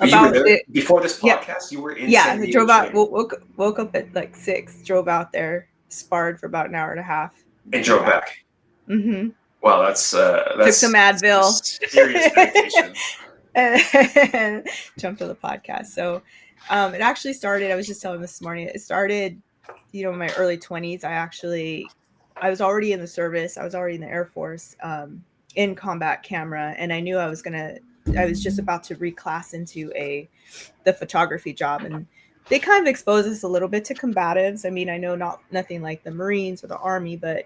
Speaker 3: you were there before this podcast?
Speaker 4: Yeah.
Speaker 3: You were in
Speaker 4: Yeah,
Speaker 3: San
Speaker 4: I
Speaker 3: Diego
Speaker 4: drove out, woke up at like 6, drove out there, sparred for about an hour and a half.
Speaker 3: And drove back.
Speaker 4: Mm-hmm.
Speaker 3: Wow, that's
Speaker 4: took some Advil.
Speaker 3: Serious dedication.
Speaker 4: And jumped on the podcast. So it actually started, I was just telling this morning, it started, in my early 20s. I was already in the service. I was already in the Air Force, in combat camera. And I knew I was just about to reclass into the photography job. And they kind of expose us a little bit to combatives. I mean, I know nothing like the Marines or the Army, but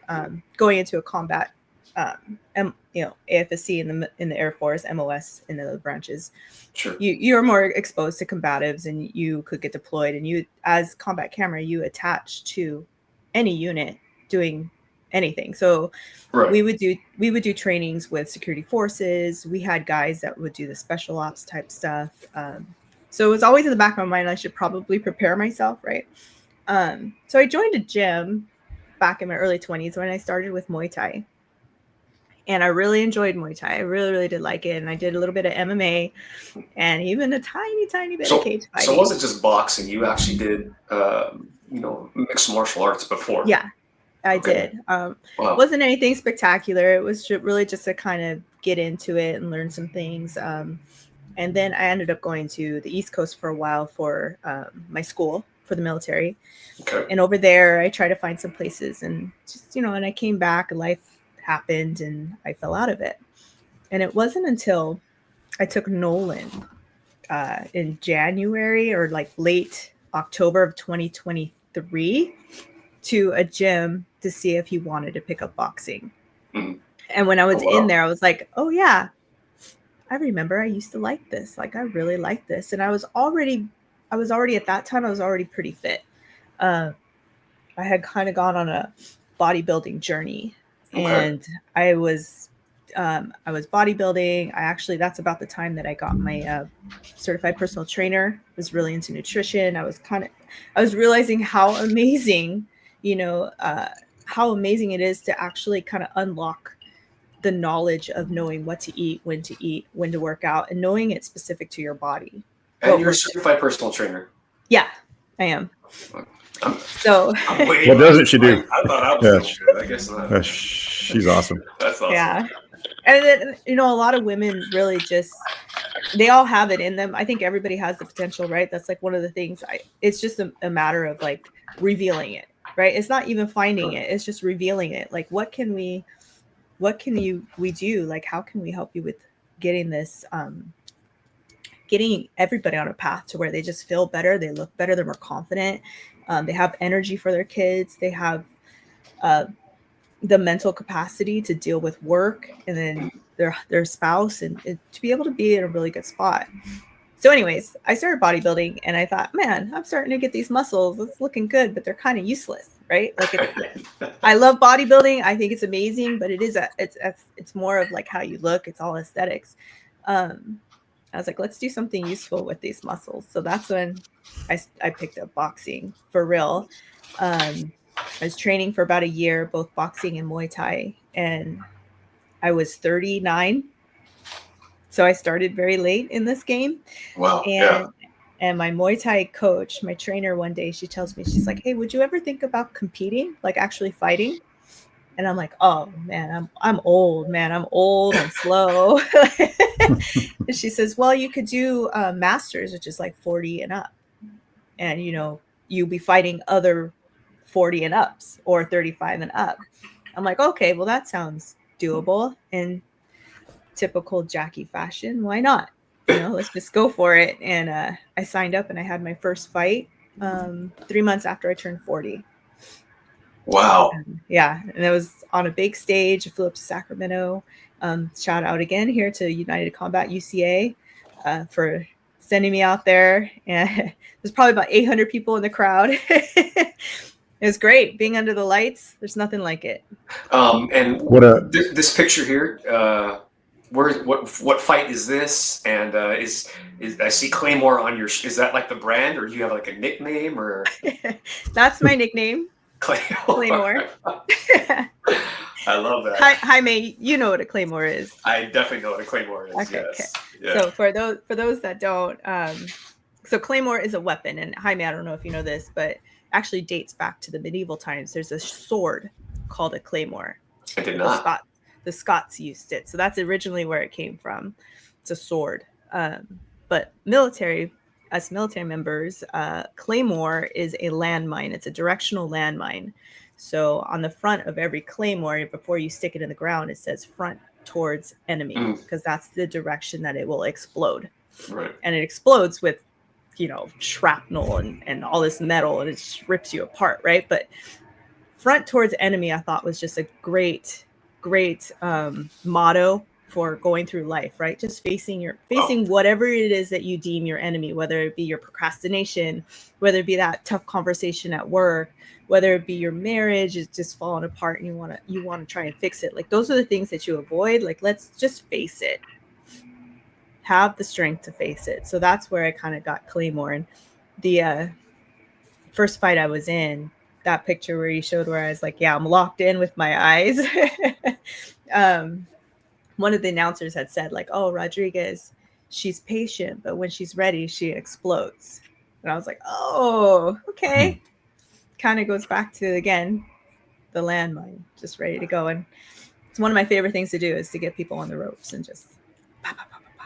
Speaker 4: going into a combat, AFSC in the Air Force, MOS in the other branches,
Speaker 3: sure.
Speaker 4: You're more exposed to combatives, and you could get deployed. And you, as combat camera, you attach to any unit doing anything. So
Speaker 3: right.
Speaker 4: we would do trainings with security forces. We had guys that would do the special ops type stuff. So it was always in the back of my mind, I should probably prepare myself, right? So I joined a gym back in my early 20s when I started with Muay Thai. And I really enjoyed Muay Thai. I really, really did like it. And I did a little bit of MMA and even a tiny, tiny bit of cage fighting.
Speaker 3: So it wasn't just boxing. You actually did, mixed martial arts before.
Speaker 4: Yeah, I did. Wow. It wasn't anything spectacular. It was really just to kind of get into it and learn some things. And then I ended up going to the East Coast for a while for my school for the military.
Speaker 3: Okay.
Speaker 4: And over there, I tried to find some places and just, and I came back, life happened and I fell out of it. And it wasn't until I took Nolan in January or like late October of 2023 to a gym to see if he wanted to pick up boxing. Mm. And when I was in there, I was like, oh yeah, I remember I used to like this. Like I really like this. And I was already at that time, I was already pretty fit. I had kind of gone on a bodybuilding journey. Okay. And I was bodybuilding. That's about the time that I got my certified personal trainer. I was really into nutrition. I was realizing how amazing, how amazing it is to actually kind of unlock the knowledge of knowing what to eat, when to work out, and knowing it's specific to your body.
Speaker 3: And you're a certified personal trainer.
Speaker 4: Yeah, I am. So
Speaker 2: what doesn't she do?
Speaker 3: I thought I was good. I guess not.
Speaker 2: She's awesome.
Speaker 3: That's awesome.
Speaker 4: Yeah. And then, a lot of women really they all have it in them. I think everybody has the potential, right? That's like one of the things. It's just a matter of like revealing it, right? It's not even finding it. It's just revealing it. Like, what can we do? Like, how can we help you with getting this, getting everybody on a path to where they just feel better, they look better, they're more confident, they have energy for their kids, they have the mental capacity to deal with work and then their spouse and to be able to be in a really good spot. So anyways, I started bodybuilding and I thought, man, I'm starting to get these muscles. It's looking good, but they're kind of useless, right? Like I love bodybuilding. I think it's amazing, but it's more of like how you look. It's all aesthetics. I was like, let's do something useful with these muscles. So that's when I picked up boxing for real. I was training for about a year, both boxing and Muay Thai, and I was 39. So I started very late in this game.
Speaker 3: Wow.
Speaker 4: And my Muay Thai coach, my trainer, one day, she tells me, she's like, hey, would you ever think about competing, like actually fighting? And I'm like, oh man, I'm old, man. I'm old, I'm slow. And she says, well, you could do masters, which is like 40 and up. And, you'll be fighting other 40 and ups or 35 and up. I'm like, okay, well, that sounds doable. In typical Jackie fashion, why not? Let's just go for it. And I signed up and I had my first fight 3 months after I turned 40.
Speaker 3: Wow.
Speaker 4: And it was on a big stage. I flew up to Sacramento. Shout out again here to United Combat UCA for sending me out there. And there's probably about 800 people in the crowd. It was great being under the lights. There's nothing like it.
Speaker 3: And this picture here, what fight is this? And is I see Claymore on your? Is that like the brand, or do you have like a nickname or?
Speaker 4: That's my nickname,
Speaker 3: Claymore. I love that.
Speaker 4: Jaime, you know what a Claymore is.
Speaker 3: I definitely know what a Claymore is.
Speaker 4: Okay,
Speaker 3: yes.
Speaker 4: Okay. Yeah. So for those that don't, so Claymore is a weapon, and Jaime, I don't know if you know this, but actually dates back to the medieval times. There's a sword called a Claymore.
Speaker 3: I did not.
Speaker 4: The Scots used it, so that's originally where it came from. It's a sword, but us military members, Claymore is a landmine. It's a directional landmine. So on the front of every Claymore, before you stick it in the ground, it says front towards enemy, because that's the direction that it will explode.
Speaker 3: Right.
Speaker 4: And it explodes with, shrapnel and all this metal, and it just rips you apart, right? But front towards enemy, I thought, was just a great motto for going through life, right? Just facing whatever it is that you deem your enemy, whether it be your procrastination, whether it be that tough conversation at work, whether it be your marriage is just falling apart and you want to try and fix it. Like, those are the things that you avoid. Like, let's just face it. Have the strength to face it. So that's where I kind of got Claymore. And the first fight I was in, that picture where you showed where I was like, yeah, I'm locked in with my eyes. One of the announcers had said, like, oh, Rodriguez, she's patient, but when she's ready, she explodes. And I was like, oh, okay. Kind of goes back to, again, the landmine, just ready to go. And it's one of my favorite things to do, is to get people on the ropes and just pow, pow, pow, pow, pow.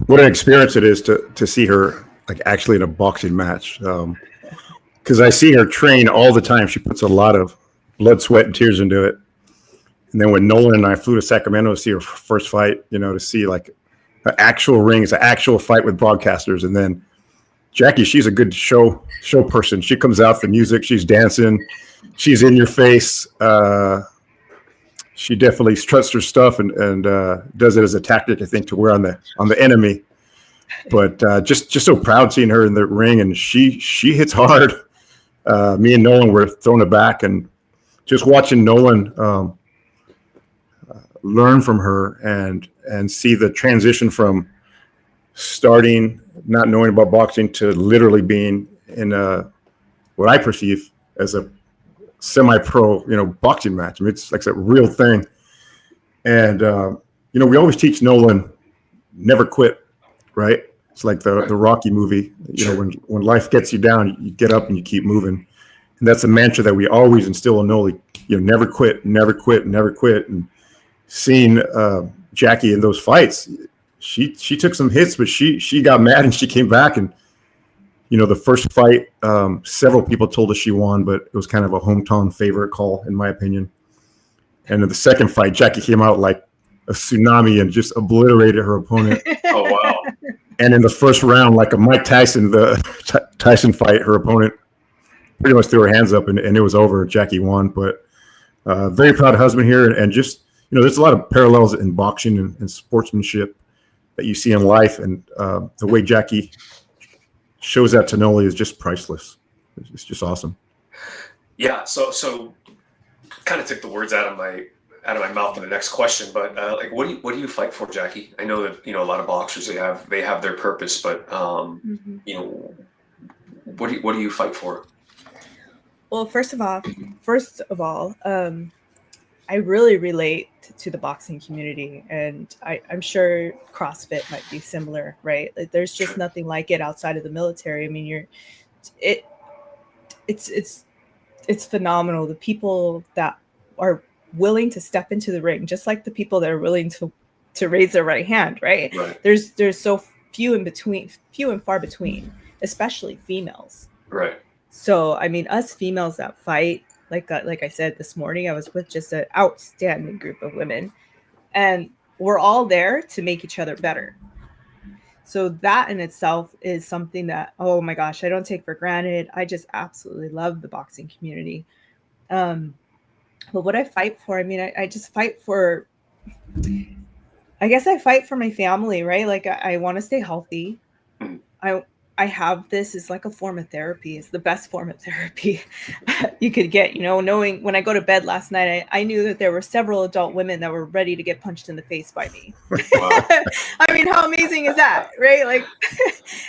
Speaker 2: What an experience it is to see her, like, actually in a boxing match. Because I see her train all the time. She puts a lot of blood, sweat, and tears into it. And then when Nolan and I flew to Sacramento to see her first fight, to see like an actual ring, it's an actual fight with broadcasters. And then Jackie, she's a good show person. She comes out for music, she's dancing, she's in your face. She definitely struts her stuff and does it as a tactic, I think, to wear on the enemy. But just so proud seeing her in the ring, and she hits hard. Me and Nolan were thrown aback, and just watching Nolan learn from her and see the transition from starting not knowing about boxing to literally being in what I perceive as a semi-pro, boxing match. I mean, it's like a real thing. And we always teach Nolan never quit, right? It's like the Rocky movie. When life gets you down, you get up and you keep moving. And that's a mantra that we always instill in Nolan. Never quit, never quit, never quit. And seeing Jackie in those fights, she took some hits, but she got mad and she came back. And the first fight, several people told us she won, but it was kind of a hometown favorite call, in my opinion. And in the second fight, Jackie came out like a tsunami and just obliterated her opponent.
Speaker 3: Oh, wow.
Speaker 2: And in the first round, like a Mike Tyson, Tyson fight, her opponent pretty much threw her hands up and it was over. Jackie won. But very proud husband here. And just, there's a lot of parallels in boxing and sportsmanship that you see in life. And the way Jackie shows that to Noli is just priceless. It's just awesome.
Speaker 3: Yeah. So kind of took the words out of my mouth for the next question, but like, what do you fight for, Jackie? I know that a lot of boxers, they have their purpose, but what do you fight for?
Speaker 4: Well, first of all, I really relate to the boxing community, and I'm sure CrossFit might be similar, right? Like, there's just nothing like it outside of the military. I mean, it's phenomenal. The people that are willing to step into the ring, just like the people that are willing to raise their right hand, right? There's so few and far between, especially females.
Speaker 3: Right.
Speaker 4: So, I mean, us females that fight, like I said this morning, I was with just an outstanding group of women, and we're all there to make each other better. So that in itself is something that, oh my gosh, I don't take for granted. I just absolutely love the boxing community. But what I fight for, I mean, I just fight for, I guess I fight for my family, right? Like, I want to stay healthy. I have this is like a form of therapy. It's the best form of therapy you could get, knowing when I go to bed last night, I knew that there were several adult women that were ready to get punched in the face by me.
Speaker 3: Wow.
Speaker 4: I mean, how amazing is that? Right. Like,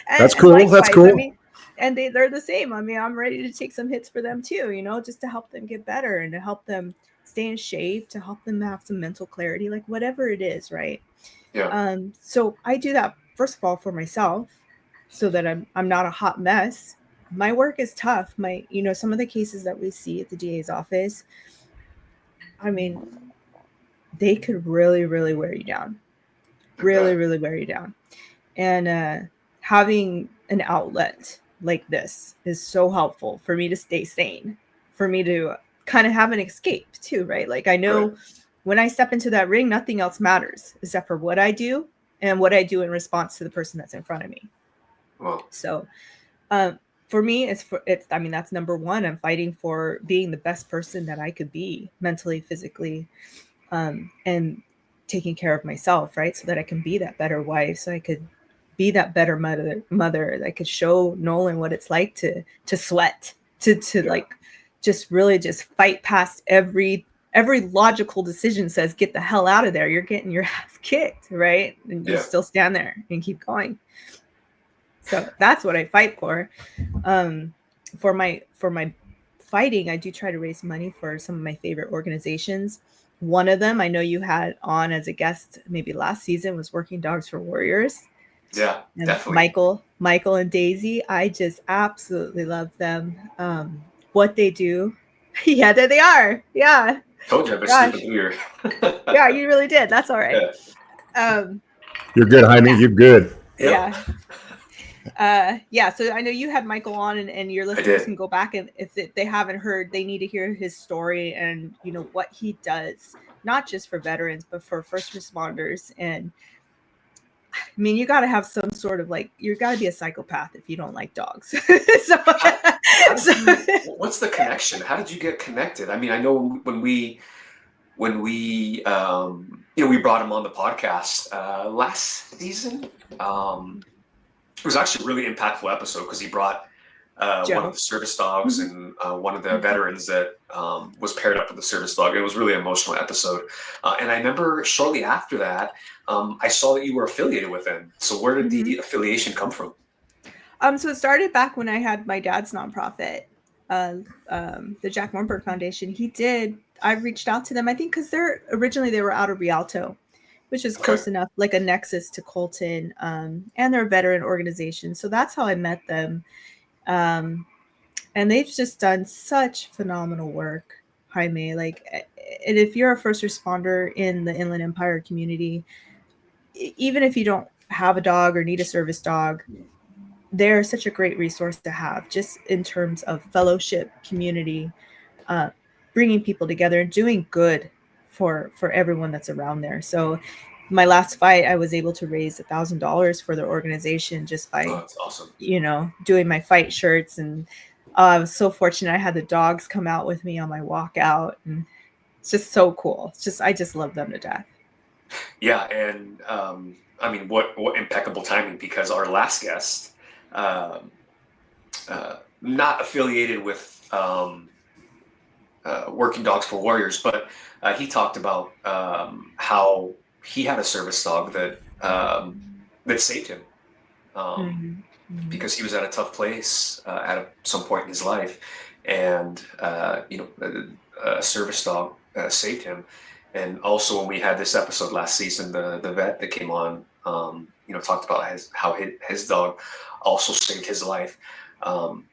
Speaker 2: That's
Speaker 4: and
Speaker 2: cool. That's
Speaker 4: likewise,
Speaker 2: cool.
Speaker 4: I mean, and they're the same. I mean, I'm ready to take some hits for them too, just to help them get better and to help them stay in shape, to help them have some mental clarity, like whatever it is. Right.
Speaker 3: Yeah.
Speaker 4: So I do that first of all for myself, so that I'm not a hot mess. My work is tough. Some of the cases that we see at the DA's office, I mean, they could really, really wear you down. Really, really wear you down. And having an outlet like this is so helpful for me to stay sane, for me to kind of have an escape too, right? Like I know when I step into that ring, nothing else matters except for what I do and what I do in response to the person that's in front of me.
Speaker 3: Wow.
Speaker 4: So for me, I mean, that's number one. I'm fighting for being the best person that I could be mentally, physically, and taking care of myself, right? So that I can be that better wife, so I could be that better mother that could show Nolan what it's like to sweat, to like just really just fight past every logical decision says, get the hell out of there. You're getting your ass kicked, right? And you still stand there and keep going. So that's what I fight for. For my fighting, I do try to raise money for some of my favorite organizations. One of them I know you had on as a guest maybe last season was Working Dogs for Warriors.
Speaker 3: Yeah,
Speaker 4: and
Speaker 3: definitely.
Speaker 4: Michael and Daisy, I just absolutely love them. What they do. Yeah, there they are. Yeah.
Speaker 3: Told you I've been
Speaker 4: Gosh.
Speaker 3: sleeping here.
Speaker 4: Yeah, you really did. That's all right.
Speaker 2: You're good, Jaime. You're good.
Speaker 3: Yep.
Speaker 4: Yeah. So I know you had Michael on, and your listeners can go back, and if they haven't heard, they need to hear his story and what he does, not just for veterans, but for first responders. And I mean, you got to have some sort of you got to be a psychopath if you don't like dogs.
Speaker 3: What's the connection? How did you get connected? I mean, I know when we we brought him on the podcast last season. It was actually a really impactful episode because he brought one of the service dogs and one of the veterans that was paired up with the service dog. It was a really emotional episode. And I remember shortly after that, I saw that you were affiliated with him. So where did the affiliation come from?
Speaker 4: So it started back when I had my dad's nonprofit, the Jack Mornberg Foundation. I reached out to them, I think, because originally they were out of Rialto, which is close enough, like a nexus to Colton, and they're a veteran organization. So that's how I met them. And they've just done such phenomenal work, Jaime. And if you're a first responder in the Inland Empire community, even if you don't have a dog or need a service dog, they're such a great resource to have, just in terms of fellowship, community, bringing people together and doing good for everyone that's around there. So my last fight, I was able to raise $1,000 for the organization just by,
Speaker 3: that's awesome.
Speaker 4: Doing my fight shirts. And I was so fortunate. I had the dogs come out with me on my walkout, and it's just so cool. I just love them to death.
Speaker 3: Yeah. And I mean, what impeccable timing, because our last guest, not affiliated with Working Dogs for Warriors, but he talked about how he had a service dog that saved him because he was at a tough place at some point in his life, and a service dog saved him. And also, when we had this episode last season, the vet that came on, talked about how his dog also saved his life.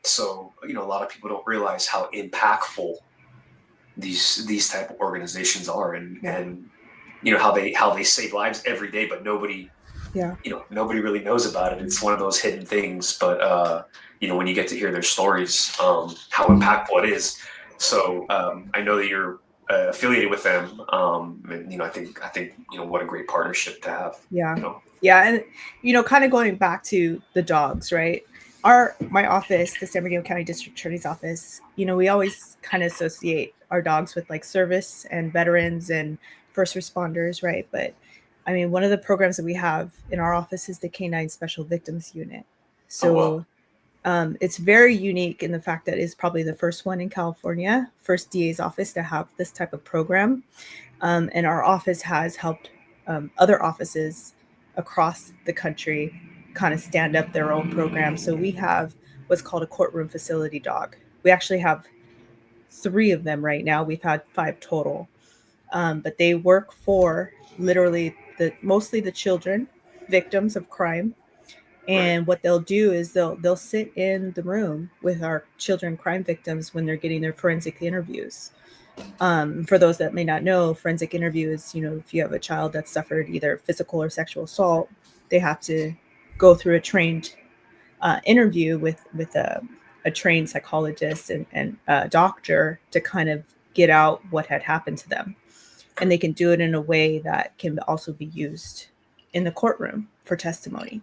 Speaker 3: So a lot of people don't realize how impactful these type of organizations are, and how they save lives every day, but nobody really knows about it. It's one of those hidden things, but when you get to hear their stories, how impactful it is. So I know that you're affiliated with them, and I think what a great partnership to have.
Speaker 4: And kind of going back to the dogs, right? My office, the San Bernardino County District Attorney's Office, we always kind of associate our dogs with service and veterans and first responders, right? But I mean, one of the programs that we have in our office is the Canine Special Victims Unit. So it's very unique in the fact that it's probably the first one in California, first DA's office to have this type of program. And our office has helped other offices across the country kind of stand up their own program. So we have what's called a courtroom facility dog. We actually have 3 of them right now. We've had 5 total, but they work for literally mostly the children, victims of crime. And what they'll do is they'll sit in the room with our children crime victims when they're getting their forensic interviews. For those that may not know, forensic interview is, if you have a child that suffered either physical or sexual assault, they have to go through a trained interview with a trained psychologist and doctor to kind of get out what had happened to them. And they can do it in a way that can also be used in the courtroom for testimony.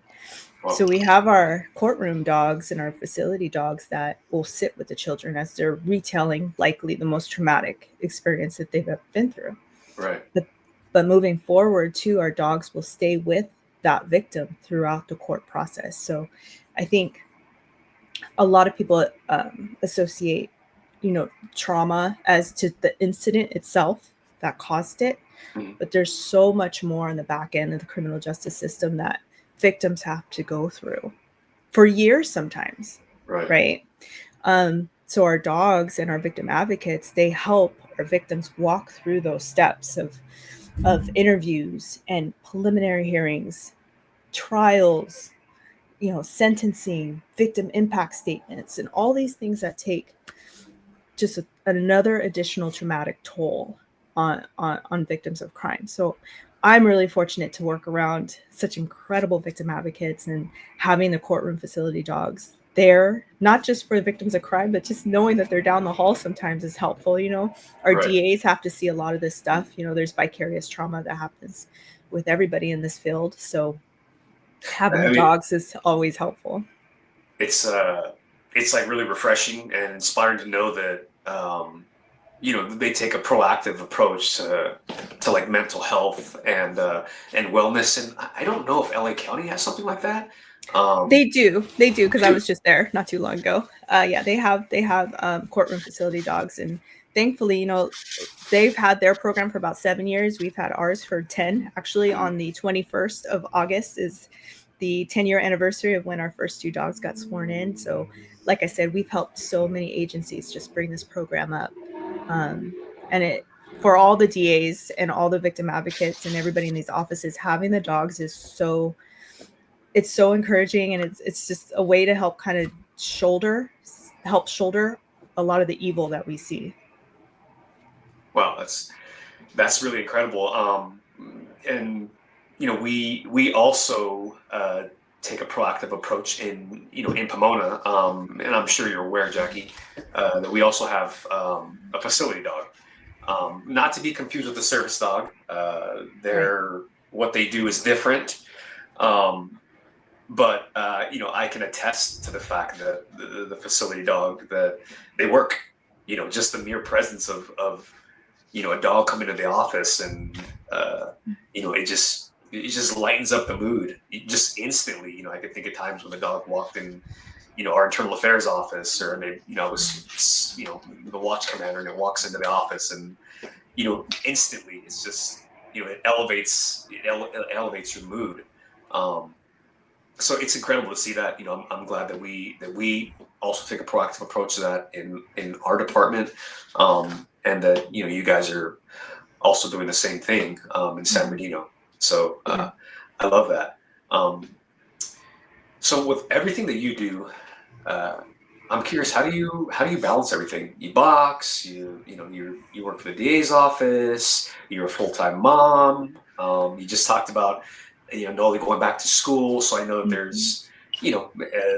Speaker 4: Wow. So we have our courtroom dogs and our facility dogs that will sit with the children as they're retelling likely the most traumatic experience that they've ever been through.
Speaker 3: Right.
Speaker 4: But moving forward too, our dogs will stay with that victim throughout the court process. So I think a lot of people associate, trauma as to the incident itself that caused it. Mm-hmm. But there's so much more on the back end of the criminal justice system that victims have to go through for years sometimes. Right. So our dogs and our victim advocates, they help our victims walk through those steps of interviews and preliminary hearings, trials, sentencing, victim impact statements, and all these things that take just another additional traumatic toll on victims of crime. So I'm really fortunate to work around such incredible victim advocates and having the courtroom facility dogs there, not just for the victims of crime, but just knowing that they're down the hall sometimes is helpful. Our DAs have to see a lot of this stuff. There's vicarious trauma that happens with everybody in this field. So having the dogs is always helpful.
Speaker 3: It's like really refreshing and inspiring to know that, they take a proactive approach to like mental health and wellness. And I don't know if LA County has something like that.
Speaker 4: They do because I was just there not too long ago. They have courtroom facility dogs, and thankfully, they've had their program for about 7 years. We've had ours for 10. Actually, on the 21st of August is the 10-year anniversary of when our first 2 dogs got sworn in. So, like I said, we've helped so many agencies just bring this program up. And it, for all the DAs and all the victim advocates and everybody in these offices, having the dogs is so encouraging, and it's just a way to help kind of shoulder a lot of the evil that we see.
Speaker 3: Wow, that's really incredible. And we also take a proactive approach in Pomona, and I'm sure you're aware, Jackie, that we also have a facility dog. Not to be confused with the service dog. What they do is different. But I can attest to the fact that the facility dog, that they work. Just the mere presence of a dog coming to the office, and it just lightens up the mood just instantly. I could think of times when the dog walked in, our internal affairs office, or maybe I was the watch commander, and it walks into the office, and instantly it's just it elevates your mood. So it's incredible to see that. I'm glad that we also take a proactive approach to that in our department, and that you guys are also doing the same thing in San Bernardino. So I love that. So with everything that you do, I'm curious, how do you balance everything? You box, you work for the DA's office, you're a full-time mom. You just talked about Noli going back to school, so I know that there's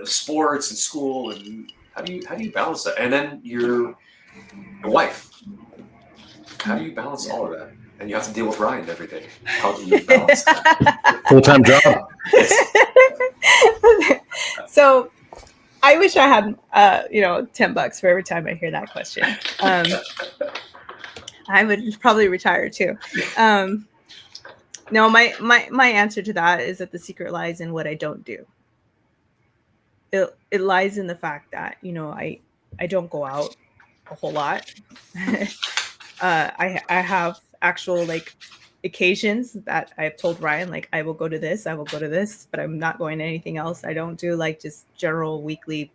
Speaker 3: sports and school, and how do you balance that? And then your wife, how do you balance all of that? And you have to deal with Ryan every day. How do you balance that?
Speaker 2: Full-time job.
Speaker 4: So I wish I had $10 for every time I hear that question. I would probably retire too. No, my answer to that is that the secret lies in what I don't do. it lies in the fact that, you know, I don't go out a whole lot. I have actual like occasions that I've told Ryan, like, I will go to this, I will go to this, but I'm not going to anything else. I don't do like just general weekly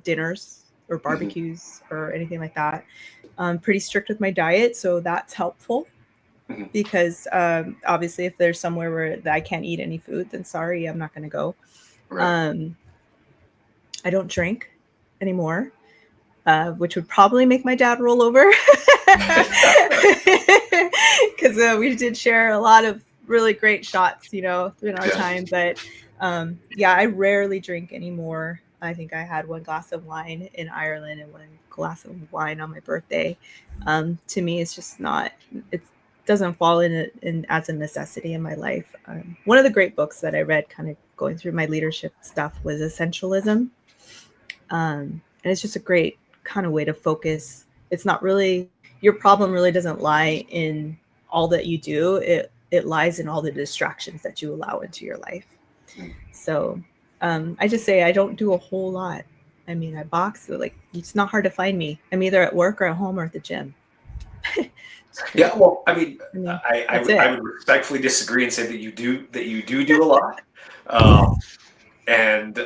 Speaker 4: dinners or barbecues or anything like that. I'm pretty strict with my diet, so that's helpful because obviously if there's somewhere where I can't eat any food, then sorry, I'm not going to go.
Speaker 3: Right.
Speaker 4: I don't drink anymore, which would probably make my dad roll over because we did share a lot of really great shots, you know, in our time. But yeah, I rarely drink anymore. I think I had one glass of wine in Ireland and one glass of wine on my birthday. To me, it's just not, it doesn't fall in as a necessity in my life. One of the great books that I read kind of going through my leadership stuff was Essentialism. And it's just a great kind of way to focus. It's not really, your problem really doesn't lie in all that you do. It lies in all the distractions that you allow into your life. So I just say I don't do a whole lot. I mean, I box, so like, it's not hard to find me. I'm either at work or at home or at the gym.
Speaker 3: Yeah, well, I mean, I would respectfully disagree and say that you do a lot. And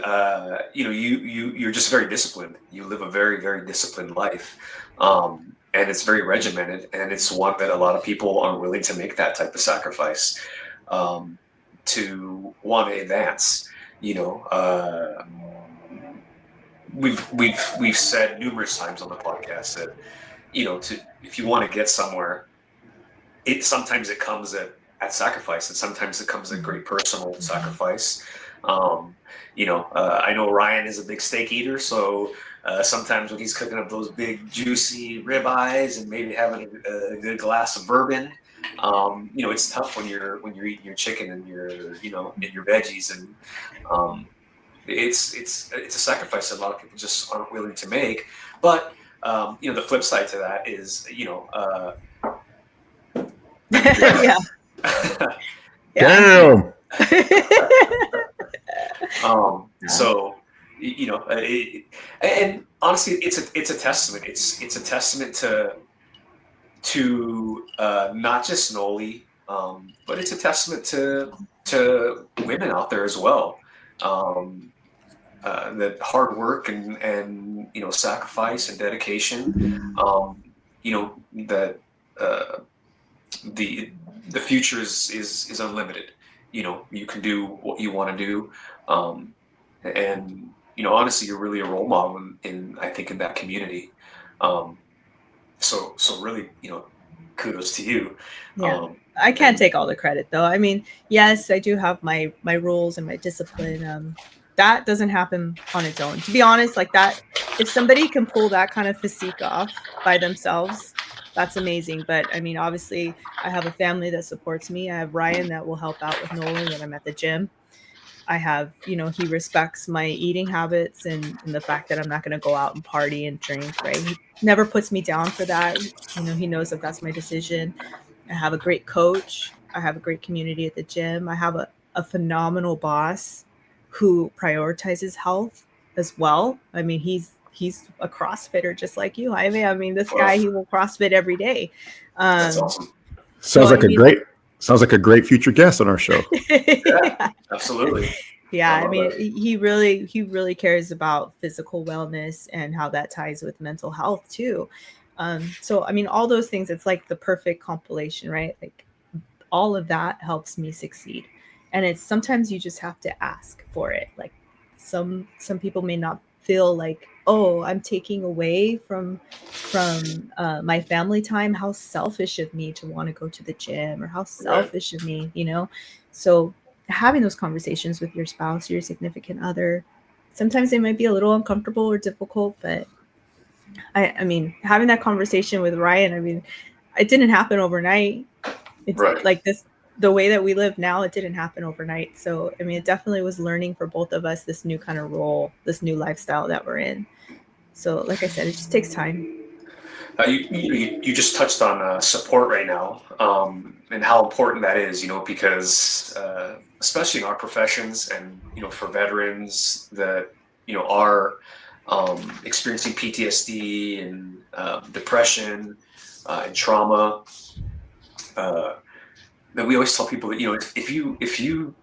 Speaker 3: you know, you're just very disciplined. You live a very, very disciplined life, and it's very regimented. And it's one that a lot of people aren't willing to make that type of sacrifice to want to advance. You know, we've said numerous times on the podcast that, you know, if you want to get somewhere, sometimes it comes at sacrifice, and sometimes it comes at great personal sacrifice. You know, I know Ryan is a big steak eater, so sometimes when he's cooking up those big juicy ribeyes and maybe having a good glass of bourbon, you know, it's tough when you're eating your chicken and your and your veggies, and it's a sacrifice that a lot of people just aren't willing to make. But you know, the flip side to that is, you know,
Speaker 4: yeah.
Speaker 2: Damn.
Speaker 3: So, you know, and honestly, it's a testament. It's a testament to not just Noli, but it's a testament to women out there as well. That hard work and you know, sacrifice and dedication. You know, that the future is unlimited. You know, you can do what you want to do, and you know, honestly, you're really a role model in I think in that community. So really, you know, kudos to you.
Speaker 4: Yeah. I can't take all the credit though. I mean, yes, I do have my rules and my discipline. That doesn't happen on its own. To be honest, like that, if somebody can pull that kind of physique off by themselves, that's amazing. But I mean, obviously, I have a family that supports me. I have Ryan that will help out with Nolan when I'm at the gym. I have, you know, he respects my eating habits and the fact that I'm not going to go out and party and drink, right? He never puts me down for that. You know, he knows that that's my decision. I have a great coach. I have a great community at the gym. I have a phenomenal boss who prioritizes health as well. I mean, he's a CrossFitter just like you, Jaime. I mean, this guy, he will CrossFit every day.
Speaker 3: That's awesome.
Speaker 2: Sounds like a great future guest on our show.
Speaker 3: Yeah, absolutely.
Speaker 4: Yeah, I mean, he really cares about physical wellness and how that ties with mental health too. So I mean, all those things, it's like the perfect compilation, right? Like all of that helps me succeed. And it's sometimes you just have to ask for it. Like some people may not feel like, oh, I'm taking away from my family time. How selfish of me to want to go to the gym, or how selfish of me, you know? So having those conversations with your spouse or your significant other, sometimes they might be a little uncomfortable or difficult, but I mean, having that conversation with Ryan, I mean, it didn't happen overnight. It's like this, the way that we live now, it didn't happen overnight. So, I mean, it definitely was learning for both of us, this new kind of role, this new lifestyle that we're in. So, like I said, it just takes time.
Speaker 3: You just touched on support right now, and how important that is, you know, because especially in our professions, and you know, for veterans that are experiencing PTSD and depression and trauma, that we always tell people that, if you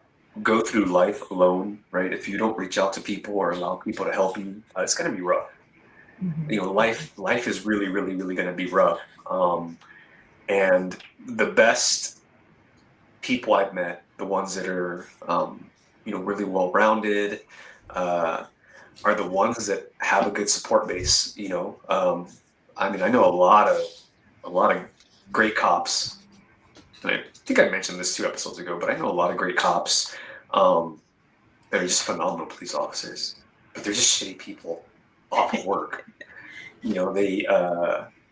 Speaker 3: go through life alone, right? If you don't reach out to people or allow people to help you, it's going to be rough. Life is really, really, really going to be rough. And the best people I've met, the ones that are, really well-rounded, are the ones that have a good support base. I know a lot of great cops. And I think I mentioned this 2 episodes ago, but I know a lot of great cops that are just phenomenal police officers, but they're just shitty people off of work. They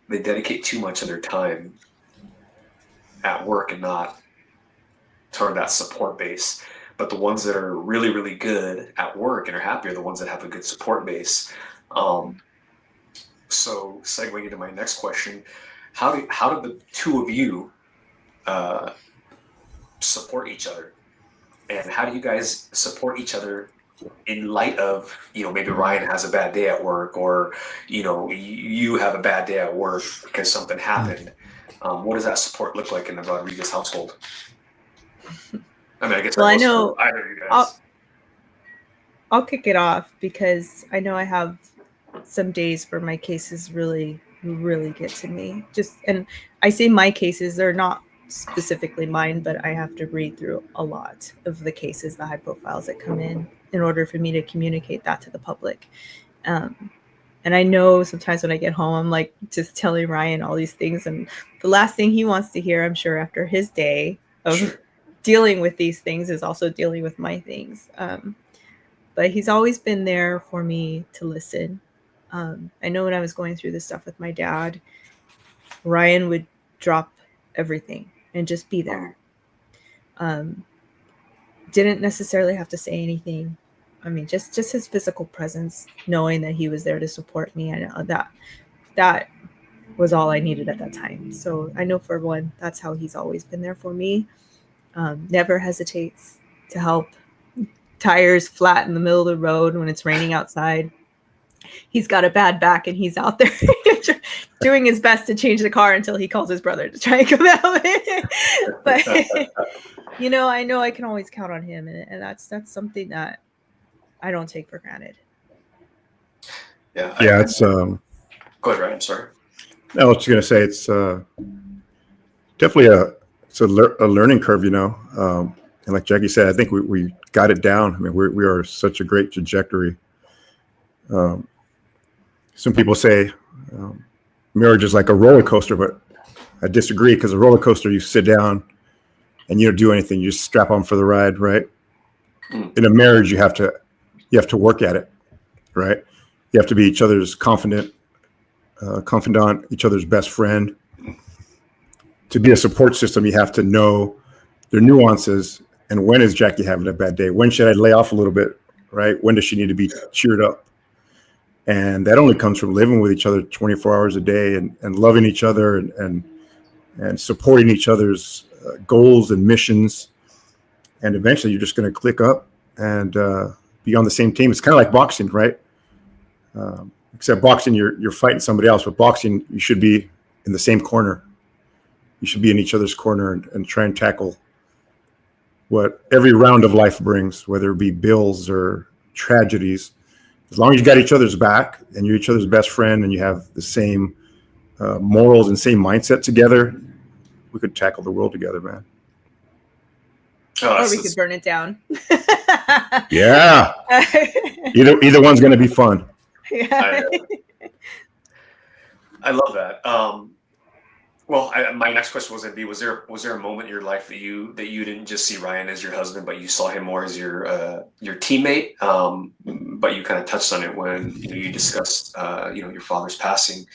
Speaker 3: dedicate too much of their time at work and not toward that support base. But the ones that are really, really good at work and are happy are the ones that have a good support base. So segueing into my next question, how do the 2 of you support each other, and how do you guys support each other in light of, maybe Ryan has a bad day at work, or you have a bad day at work because something happened? What does that support look like in the Rodriguez household? I guess
Speaker 4: Well, I know
Speaker 3: either of you guys.
Speaker 4: I'll kick it off, because I know I have some days where my cases really, really get to me. And I say my cases, they're not specifically mine, but I have to read through a lot of the cases, the high profiles that come in order for me to communicate that to the public. And I know sometimes when I get home, I'm like just telling Ryan all these things, and the last thing he wants to hear, I'm sure, after his day of dealing with these things, is also dealing with my things. But he's always been there for me to listen. I know when I was going through this stuff with my dad, Ryan would drop everything and just be there. Didn't necessarily have to say anything. Just his physical presence, knowing that he was there to support me. I know that was all I needed at that time. So I know, for one, that's how he's always been there for me. Never hesitates to help. Tires flat in the middle of the road when it's raining outside. He's got a bad back and he's out there doing his best to change the car until he calls his brother to try and come out. But I know I can always count on him, and that's something that I don't take for granted.
Speaker 3: Yeah,
Speaker 2: it's
Speaker 3: go ahead, Ryan. I'm sorry.
Speaker 2: I was just gonna say it's definitely a learning curve, and like Jackie said, I think we got it down. We are such a great trajectory. Some people say marriage is like a roller coaster, but I disagree, because a roller coaster, you sit down and you don't do anything. You just strap on for the ride, right? In a marriage, you have to work at it, right? You have to be each other's confidant, each other's best friend. To be a support system, you have to know their nuances. And when is Jackie having a bad day? When should I lay off a little bit, right? When does she need to be cheered up? And that only comes from living with each other 24 hours a day and loving each other and supporting each other's goals and missions. And eventually you're just going to click up and be on the same team. It's kind of like boxing, right? Except boxing, you're fighting somebody else. But boxing, you should be in the same corner. You should be in each other's corner and try and tackle what every round of life brings, whether it be bills or tragedies. As long as you got each other's back and you're each other's best friend and you have the same morals and same mindset together, we could tackle the world together, man.
Speaker 4: Or we could burn it down.
Speaker 2: Yeah. Either one's going to be fun.
Speaker 4: Yeah.
Speaker 3: I love that. My next question was going to be: was there a moment in your life that you didn't just see Ryan as your husband, but you saw him more as your teammate? But you kind of touched on it when you discussed your father's passing,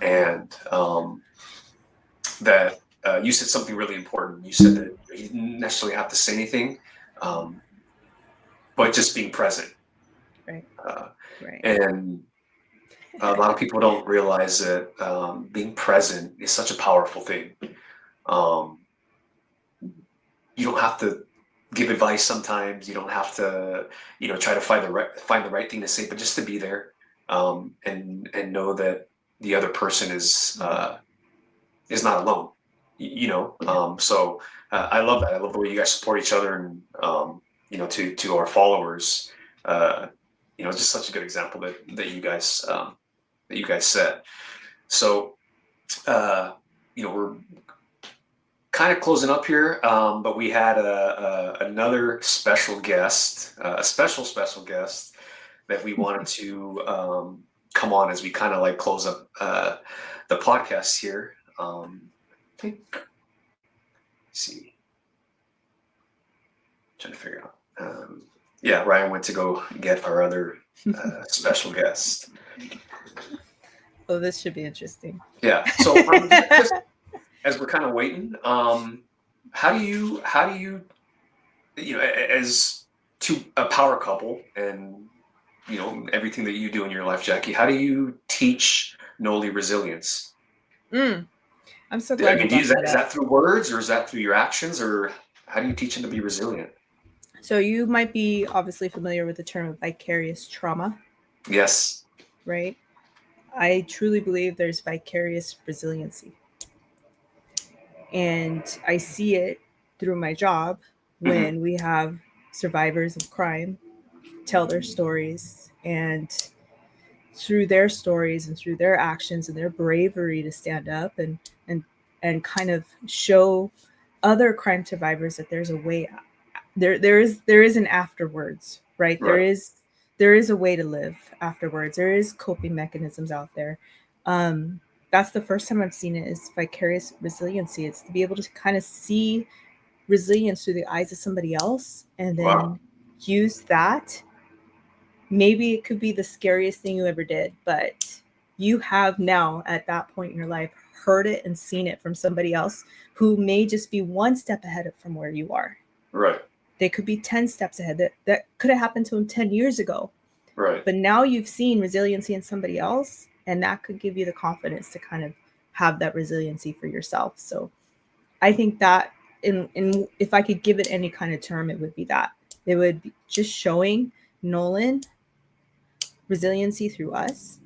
Speaker 3: and that you said something really important. You said that you didn't necessarily have to say anything, but just being present.
Speaker 4: Right. Right.
Speaker 3: And a lot of people don't realize that being present is such a powerful thing. You don't have to give advice sometimes. You don't have to, try to find the right thing to say, but just to be there, and know that the other person is not alone. So I love that. I love the way you guys support each other, and to our followers. It's just such a good example that you guys set. So we're kind of closing up here, but we had another special guest, a special guest that we wanted to come on as we kind of like close up the podcast here. I think, let's see, trying to figure out. Yeah, Ryan went to go get our other special guest.
Speaker 4: Oh, this should be interesting.
Speaker 3: Yeah. So as we're kind of waiting, how do you, as to a power couple, and everything that you do in your life, Jackie, how do you teach Noli resilience?
Speaker 4: I'm so glad.
Speaker 3: Is that through words, or is that through your actions, or how do you teach him to be resilient?
Speaker 4: So you might be obviously familiar with the term vicarious trauma.
Speaker 3: Yes.
Speaker 4: Right. I truly believe there's vicarious resiliency. And I see it through my job when we have survivors of crime tell their stories, and through their stories and through their actions and their bravery to stand up and kind of show other crime survivors that there's a way out. There is an afterwards, right? There is a way to live afterwards. There is coping mechanisms out there. That's the first time I've seen it, is vicarious resiliency. It's to be able to kind of see resilience through the eyes of somebody else, and then use that. Maybe it could be the scariest thing you ever did, but you have now at that point in your life heard it and seen it from somebody else who may just be one step ahead from where you are.
Speaker 3: Right.
Speaker 4: They could be 10 steps ahead. That could have happened to them 10 years ago.
Speaker 3: Right.
Speaker 4: But now you've seen resiliency in somebody else, and that could give you the confidence to kind of have that resiliency for yourself. So I think that if I could give it any kind of term, it would be that. It would be just showing Nolan resiliency through us,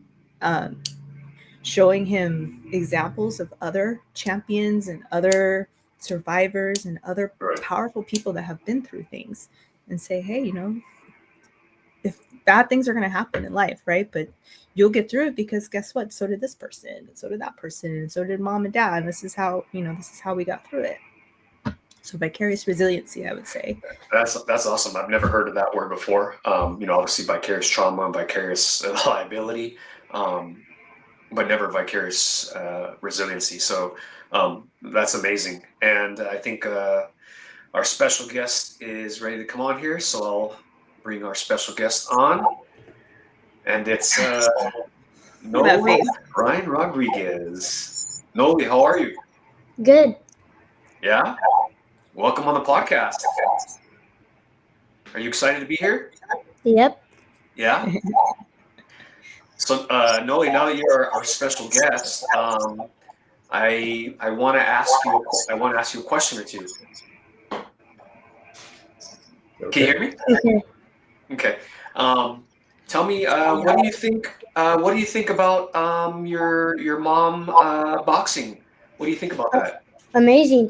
Speaker 4: showing him examples of other champions and other survivors and other powerful people that have been through things, and say, hey, if bad things are going to happen in life, right? But you'll get through it, because guess what? So did this person, and so did that person, and so did mom and dad. And this is how we got through it. So vicarious resiliency, I would say.
Speaker 3: That's awesome. I've never heard of that word before. Obviously vicarious trauma and vicarious liability, but never vicarious resiliency. So that's amazing. And I think our special guest is ready to come on here. So I'll bring our special guest on. And it's Noli Jacquelyn Rodriguez. Noli, how are you?
Speaker 5: Good.
Speaker 3: Yeah? Welcome on the podcast. Are you excited to be here?
Speaker 5: Yep.
Speaker 3: Yeah? So, Noli, now that you're our special guest, I want to ask you a question or two. Can you hear me?
Speaker 5: Okay.
Speaker 3: Okay. Tell me, what do you think? What do you think about your mom boxing? What do you think about that?
Speaker 5: Amazing.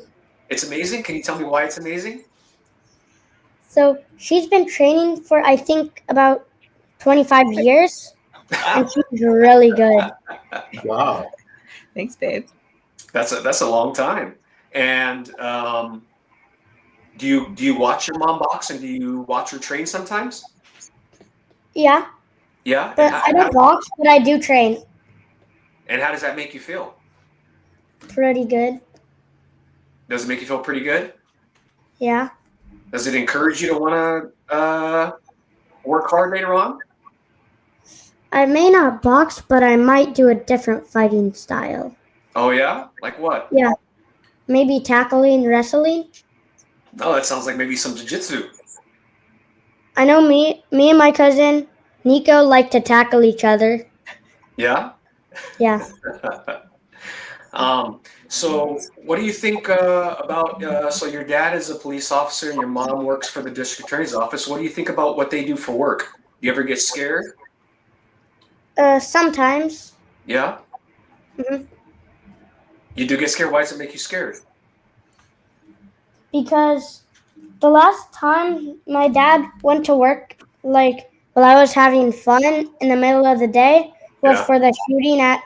Speaker 3: It's amazing. Can you tell me why it's amazing?
Speaker 5: So she's been training for, I think, about 25 years, and she's really good.
Speaker 2: Wow.
Speaker 4: Thanks, babe.
Speaker 3: That's a long time. And do you watch your mom box, and do you watch her train sometimes?
Speaker 5: Yeah.
Speaker 3: Yeah.
Speaker 5: But I don't box, but I do train.
Speaker 3: And how does that make you feel?
Speaker 5: Pretty good.
Speaker 3: Does it make you feel pretty good?
Speaker 5: Yeah.
Speaker 3: Does it encourage you to want to work hard later on?
Speaker 5: I may not box, but I might do a different fighting style.
Speaker 3: Oh yeah? Like what?
Speaker 5: Yeah. Maybe tackling, wrestling.
Speaker 3: Oh, that sounds like maybe some jiu-jitsu.
Speaker 5: I know me and my cousin Nico like to tackle each other.
Speaker 3: Yeah?
Speaker 5: Yeah.
Speaker 3: So what do you think about, so your dad is a police officer and your mom works for the district attorney's office. What do you think about what they do for work? You ever get scared?
Speaker 5: Sometimes.
Speaker 3: Yeah?
Speaker 5: Mhm.
Speaker 3: You do get scared? Why does it make you scared?
Speaker 5: Because the last time my dad went to work, like while I was having fun in the middle of the day, was
Speaker 3: Yeah.
Speaker 5: for the shooting at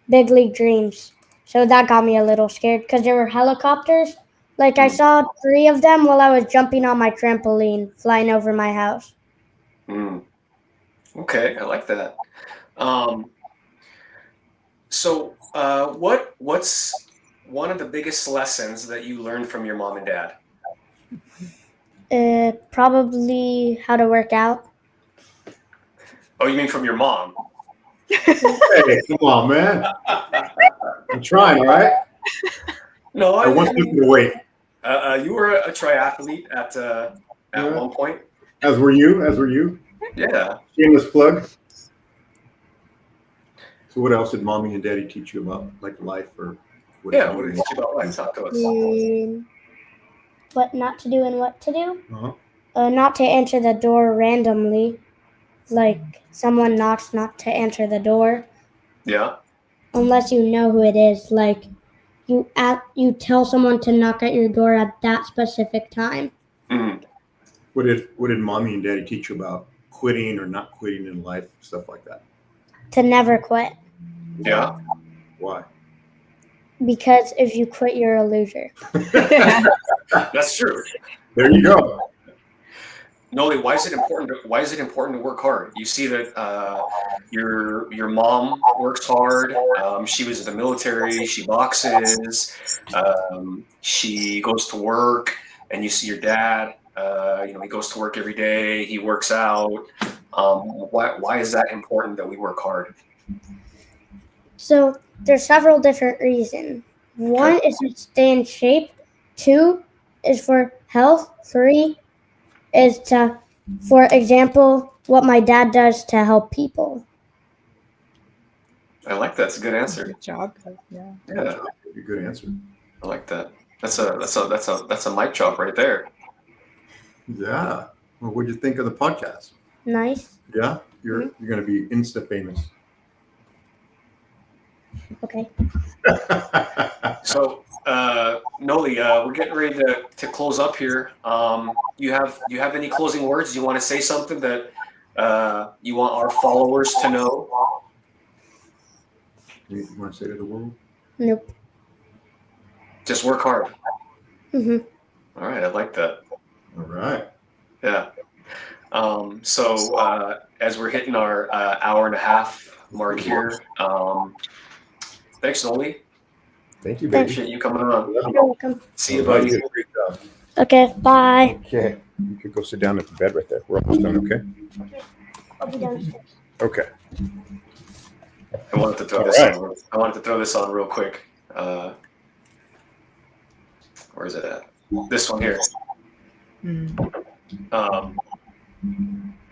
Speaker 5: Big League Dreams. So that got me a little scared because there were helicopters. Like I saw 3 of them while I was jumping on my trampoline, flying over my house.
Speaker 3: Mm. Okay, I like that. So what's one of the biggest lessons that you learned from your mom and dad?
Speaker 5: Probably how to work out.
Speaker 3: Oh, you mean from your mom?
Speaker 2: Hey, come on, man. I'm trying, all right?
Speaker 3: No,
Speaker 2: I want people to wait.
Speaker 3: you were a triathlete at one point.
Speaker 2: As were you. As were you.
Speaker 3: Yeah.
Speaker 2: Shameless plug. So what else did mommy and daddy teach you about, like life or what?
Speaker 3: Yeah. What did you teach you about life? Talk to us.
Speaker 5: What not to do and what to do.
Speaker 2: Uh-huh.
Speaker 5: Not to answer the door randomly, like someone knocks, not to answer the door
Speaker 3: Yeah.
Speaker 5: unless you know who it is. Like you tell someone to knock at your door at that specific time.
Speaker 3: Mm.
Speaker 2: What did mommy and daddy teach you about quitting or not quitting in life, stuff like that?
Speaker 5: To never quit.
Speaker 3: Yeah.
Speaker 2: Why?
Speaker 5: Because if you quit, you're a loser.
Speaker 3: That's true.
Speaker 2: There you go.
Speaker 3: Noli, why is it important? Why is it important to work hard? You see that your mom works hard. She was in the military. She boxes. She goes to work, and you see your dad. He goes to work every day. He works out. Why is that important that we work hard?
Speaker 5: So there's several different reasons. 1 is to stay in shape. 2 is for health. 3 is to, for example, what my dad does to help people.
Speaker 3: I like that. It's a good answer.
Speaker 4: Good job. Yeah.
Speaker 3: Yeah,
Speaker 2: Good answer.
Speaker 3: I like that. That's a mic drop right there.
Speaker 2: Yeah. Well, what'd you think of the podcast?
Speaker 5: Nice.
Speaker 2: Yeah, you're going to be Insta famous.
Speaker 5: Okay.
Speaker 3: So, Noli, we're getting ready to close up here. You have any closing words? You want to say something that you want our followers to know?
Speaker 2: You want to say to the world?
Speaker 5: Nope.
Speaker 3: Just work hard.
Speaker 5: Mm-hmm.
Speaker 3: All right, I like that.
Speaker 2: All right.
Speaker 3: Yeah. So as we're hitting our hour and a half mark here, thanks, Noli.
Speaker 2: Thank you, baby.
Speaker 3: Appreciate you coming on.
Speaker 5: You're welcome.
Speaker 3: See you, buddy.
Speaker 2: Great job.
Speaker 5: Okay, bye.
Speaker 2: Okay. You could go sit down at the bed right there. We're almost done, okay?
Speaker 5: I'll be downstairs.
Speaker 2: Okay.
Speaker 3: I wanted to throw this on real quick. Where is it at? This one here.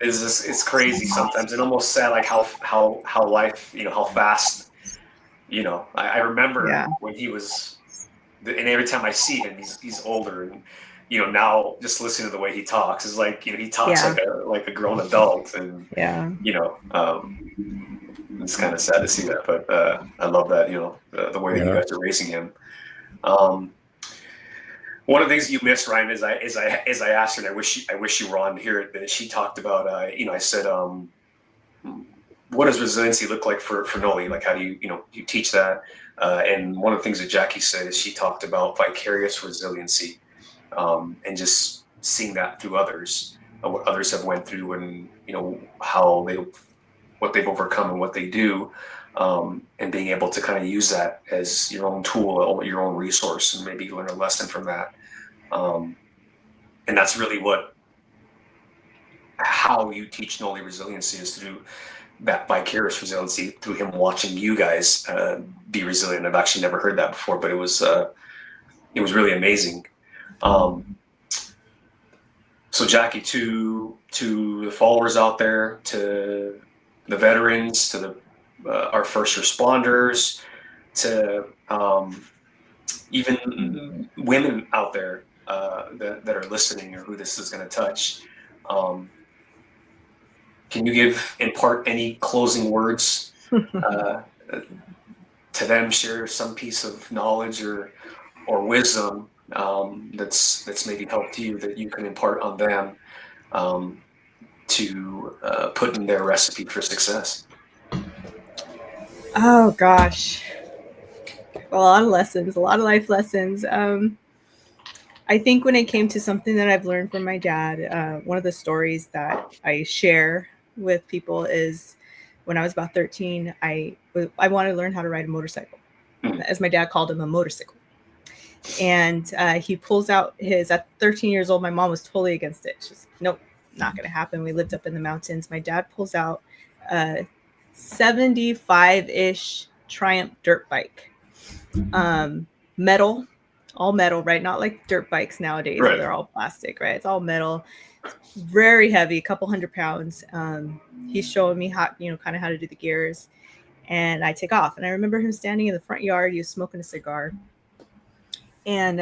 Speaker 3: It's crazy sometimes and almost sad, like how life, how fast, I remember when he was, and every time I see him, he's older, and now just listening to the way he talks is like, he talks like a grown adult, and it's kind of sad to see that, but I love that, the way that you guys are raising him. One of the things you missed, Ryan, is I asked her, and I wish you were on here, that she talked about, I said, what does resiliency look like for Noli? Like, how do you teach that? And one of the things that Jackie said is she talked about vicarious resiliency, and just seeing that through others, what others have went through, and what they've overcome and what they do, and being able to kind of use that as your own tool, your own resource, and maybe learn a lesson from that. And that's really how you teach Noli resiliency, is through that vicarious resiliency, through him watching you guys be resilient. I've actually never heard that before, but it was really amazing. So Jackie, to the followers out there, to the veterans, to our first responders, to even women out there that are listening or who this is going to touch. Can you impart any closing words to them? Share some piece of knowledge or wisdom that's maybe helped you that you can impart on them to put in their recipe for success.
Speaker 4: Oh gosh, a lot of lessons, a lot of life lessons. I think when it came to something that I've learned from my dad, one of the stories that I share with people is when I was about 13, I wanted to learn how to ride a motorcycle, as my dad called him, a motorcycle. And he pulls out at 13 years old, my mom was totally against it. She's nope, not going to happen. We lived up in the mountains. My dad pulls out a 75-ish Triumph dirt bike, metal, all metal, right? Not like dirt bikes nowadays where they're all plastic, right? It's all metal. It's very heavy, a couple 100 pounds. He's showing me how, kind of how to do the gears, and I take off. And I remember him standing in the front yard. He was smoking a cigar. And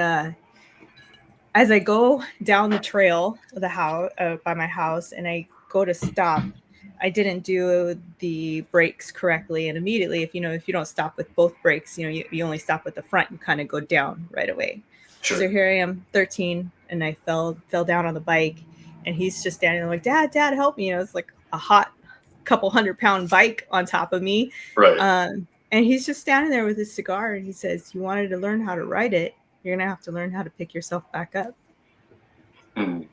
Speaker 4: as I go down the trail of the house by my house, and I go to stop, I didn't do the brakes correctly. And immediately, if you don't stop with both brakes, you only stop with the front, you kind of go down right away. Sure. So here I am, 13, and I fell down on the bike, and he's just standing there like, Dad, help me. It's like a hot couple 100-pound bike on top of me.
Speaker 3: Right.
Speaker 4: And he's just standing there with his cigar, and he says, you wanted to learn how to ride it, you're going to have to learn how to pick yourself back up. And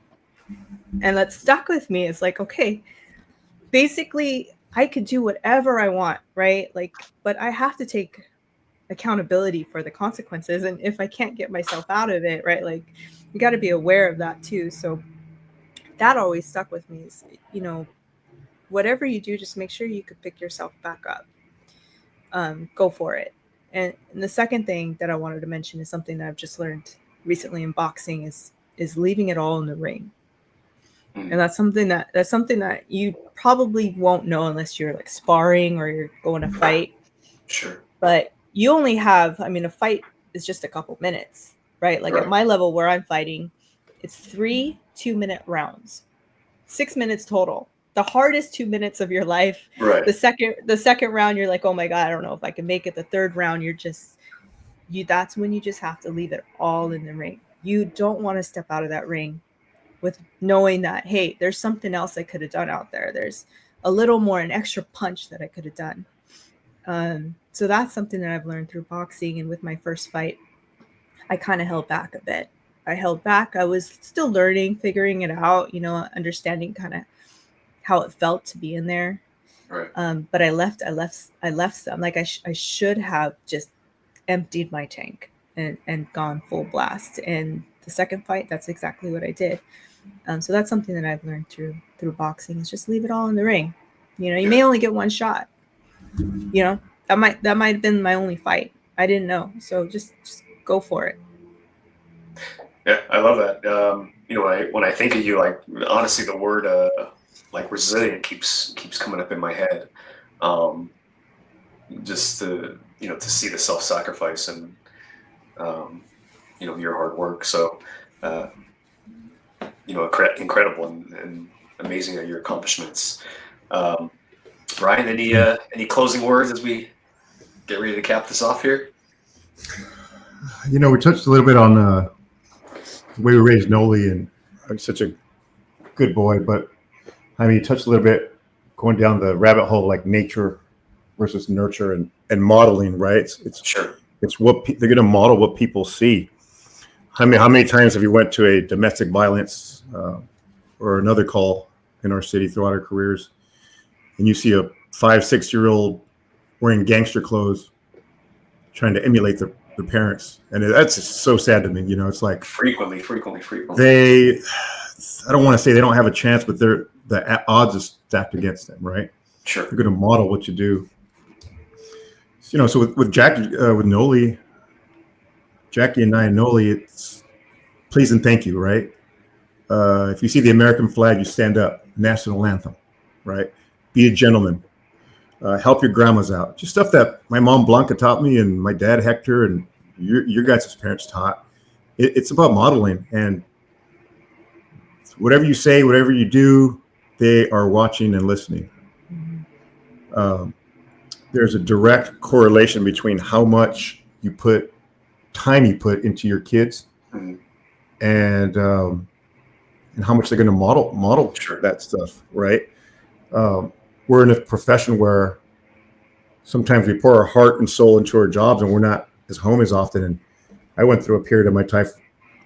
Speaker 4: that stuck with me. It's like, okay, basically I could do whatever I want, right? But I have to take accountability for the consequences. And if I can't get myself out of it, right? You got to be aware of that too. So that always stuck with me is, whatever you do, just make sure you could pick yourself back up. Go for it. And the second thing that I wanted to mention is something that I've just learned recently in boxing is leaving it all in the ring. And that's something that you probably won't know unless you're sparring or you're going to fight.
Speaker 3: Sure.
Speaker 4: But you only have, a fight is just a couple minutes, right? At my level where I'm fighting, it's 3 2-minute rounds, 6 minutes total. The hardest 2 minutes of your life.
Speaker 3: Right.
Speaker 4: The second round, you're like, oh my God, I don't know if I can make it. The third round, that's when you just have to leave it all in the ring. You don't want to step out of that ring with knowing that, hey, there's something else I could have done out there. There's a little more, an extra punch that I could have done. So that's something that I've learned through boxing. And with my first fight, I kind of held back a bit. I was still learning, figuring it out, understanding kind of how it felt to be in there.
Speaker 3: Right.
Speaker 4: But I left some. I should have just emptied my tank and gone full blast. And the second fight, that's exactly what I did. So that's something that I've learned through boxing is just leave it all in the ring. You may only get one shot. That might have been my only fight. I didn't know. So just go for it.
Speaker 3: Yeah, I love that. When I think of you, honestly, the word resilient keeps coming up in my head. Just to see the self-sacrifice and your hard work. So incredible and amazing at your accomplishments. Brian, any closing words as we get ready to cap this off here?
Speaker 2: We touched a little bit on the way we raised Noli, and I'm such a good boy, but you touched a little bit going down the rabbit hole, like nature versus nurture and modeling, right? It's
Speaker 3: sure.
Speaker 2: It's what they're going to model what people see. How many times have you went to a domestic violence or another call in our city throughout our careers, and you see a 5-6-year-old wearing gangster clothes trying to emulate their parents, and that's just so sad to me. It's like
Speaker 3: frequently.
Speaker 2: I don't want to say they don't have a chance, but the odds are stacked against them, right?
Speaker 3: Sure.
Speaker 2: They're going to model what you do. So with Jackie, with Noli, Jackie and I and Noli, it's please and thank you, right? If you see the American flag, you stand up. National anthem, right? Be a gentleman. help your grandmas out. Just stuff that my mom Blanca taught me and my dad Hector and your guys' parents taught. It's about modeling, and whatever you say, whatever you do, they are watching and listening. There's a direct correlation between how much time you put into your kids, and how much they're going to model that stuff, right? We're in a profession where sometimes we pour our heart and soul into our jobs, and we're not as home as often. And I went through a period of my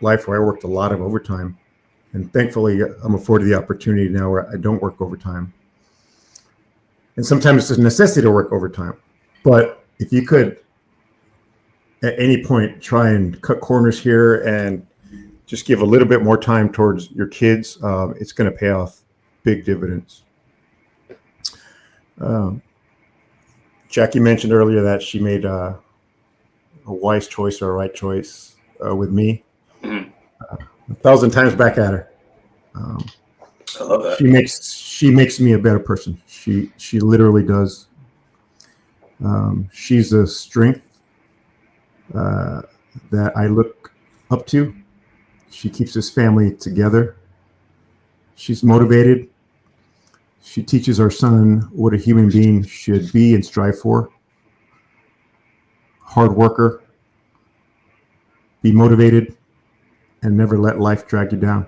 Speaker 2: life where I worked a lot of overtime, and thankfully I'm afforded the opportunity now where I don't work overtime. And sometimes it's a necessity to work overtime. But if you could, at any point, try and cut corners here and just give a little bit more time towards your kids, it's going to pay off big dividends. Jackie mentioned earlier that she made a wise choice or a right choice with me. 1,000 times back at her.
Speaker 3: I love that.
Speaker 2: She makes me a better person. She literally does. She's a strength that I look up to. She keeps this family together. She's motivated. She teaches our son what a human being should be and strive for. Hard worker. Be motivated and never let life drag you down.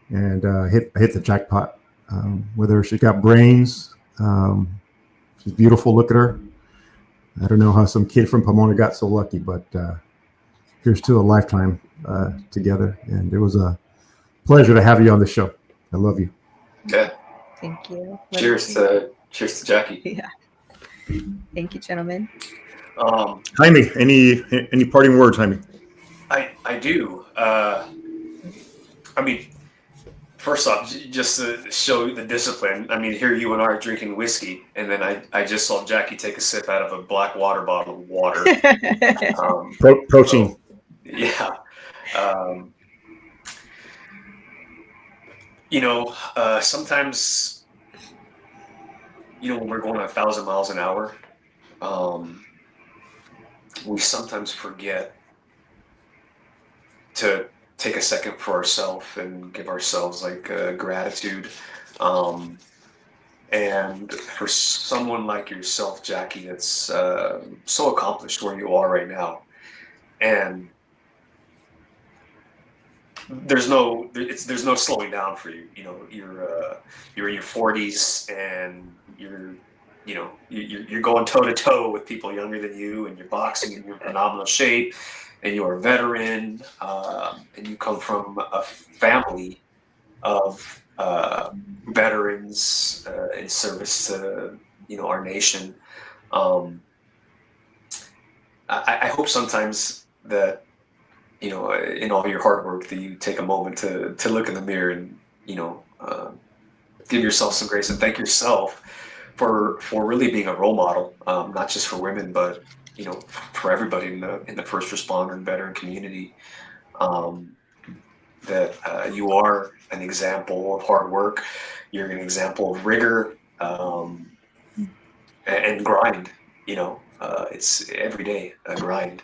Speaker 2: And hit the jackpot. Whether she got brains, she's beautiful. Look at her. I don't know how some kid from Pomona got so lucky, but here's to a lifetime together. And it was a pleasure to have you on the show. I love you.
Speaker 3: Yeah.
Speaker 4: Thank you.
Speaker 3: Cheers to Jackie.
Speaker 4: Yeah. Thank you, gentlemen.
Speaker 2: Jaime, any parting words, Jaime?
Speaker 3: I do. I mean, first off, just to show the discipline. I mean, here you and I are drinking whiskey, and then I just saw Jackie take a sip out of a black water bottle of water.
Speaker 2: Protein.
Speaker 3: So, yeah. Sometimes, when we're going 1,000 miles an hour, we sometimes forget to take a second for ourselves and give ourselves gratitude. And for someone like yourself, Jackie, that's so accomplished where you are right now, and there's no slowing down for you. You're in your 40s, and you're going toe to toe with people younger than you, and you're boxing in your phenomenal shape, and you're a veteran, and you come from a family of veterans in service to our nation. I hope sometimes that in all your hard work that you take a moment to look in the mirror and give yourself some grace and thank yourself for really being a role model, not just for women, but for everybody in the first responder and veteran community. That you are an example of hard work. You're an example of rigor and grind. It's every day a grind.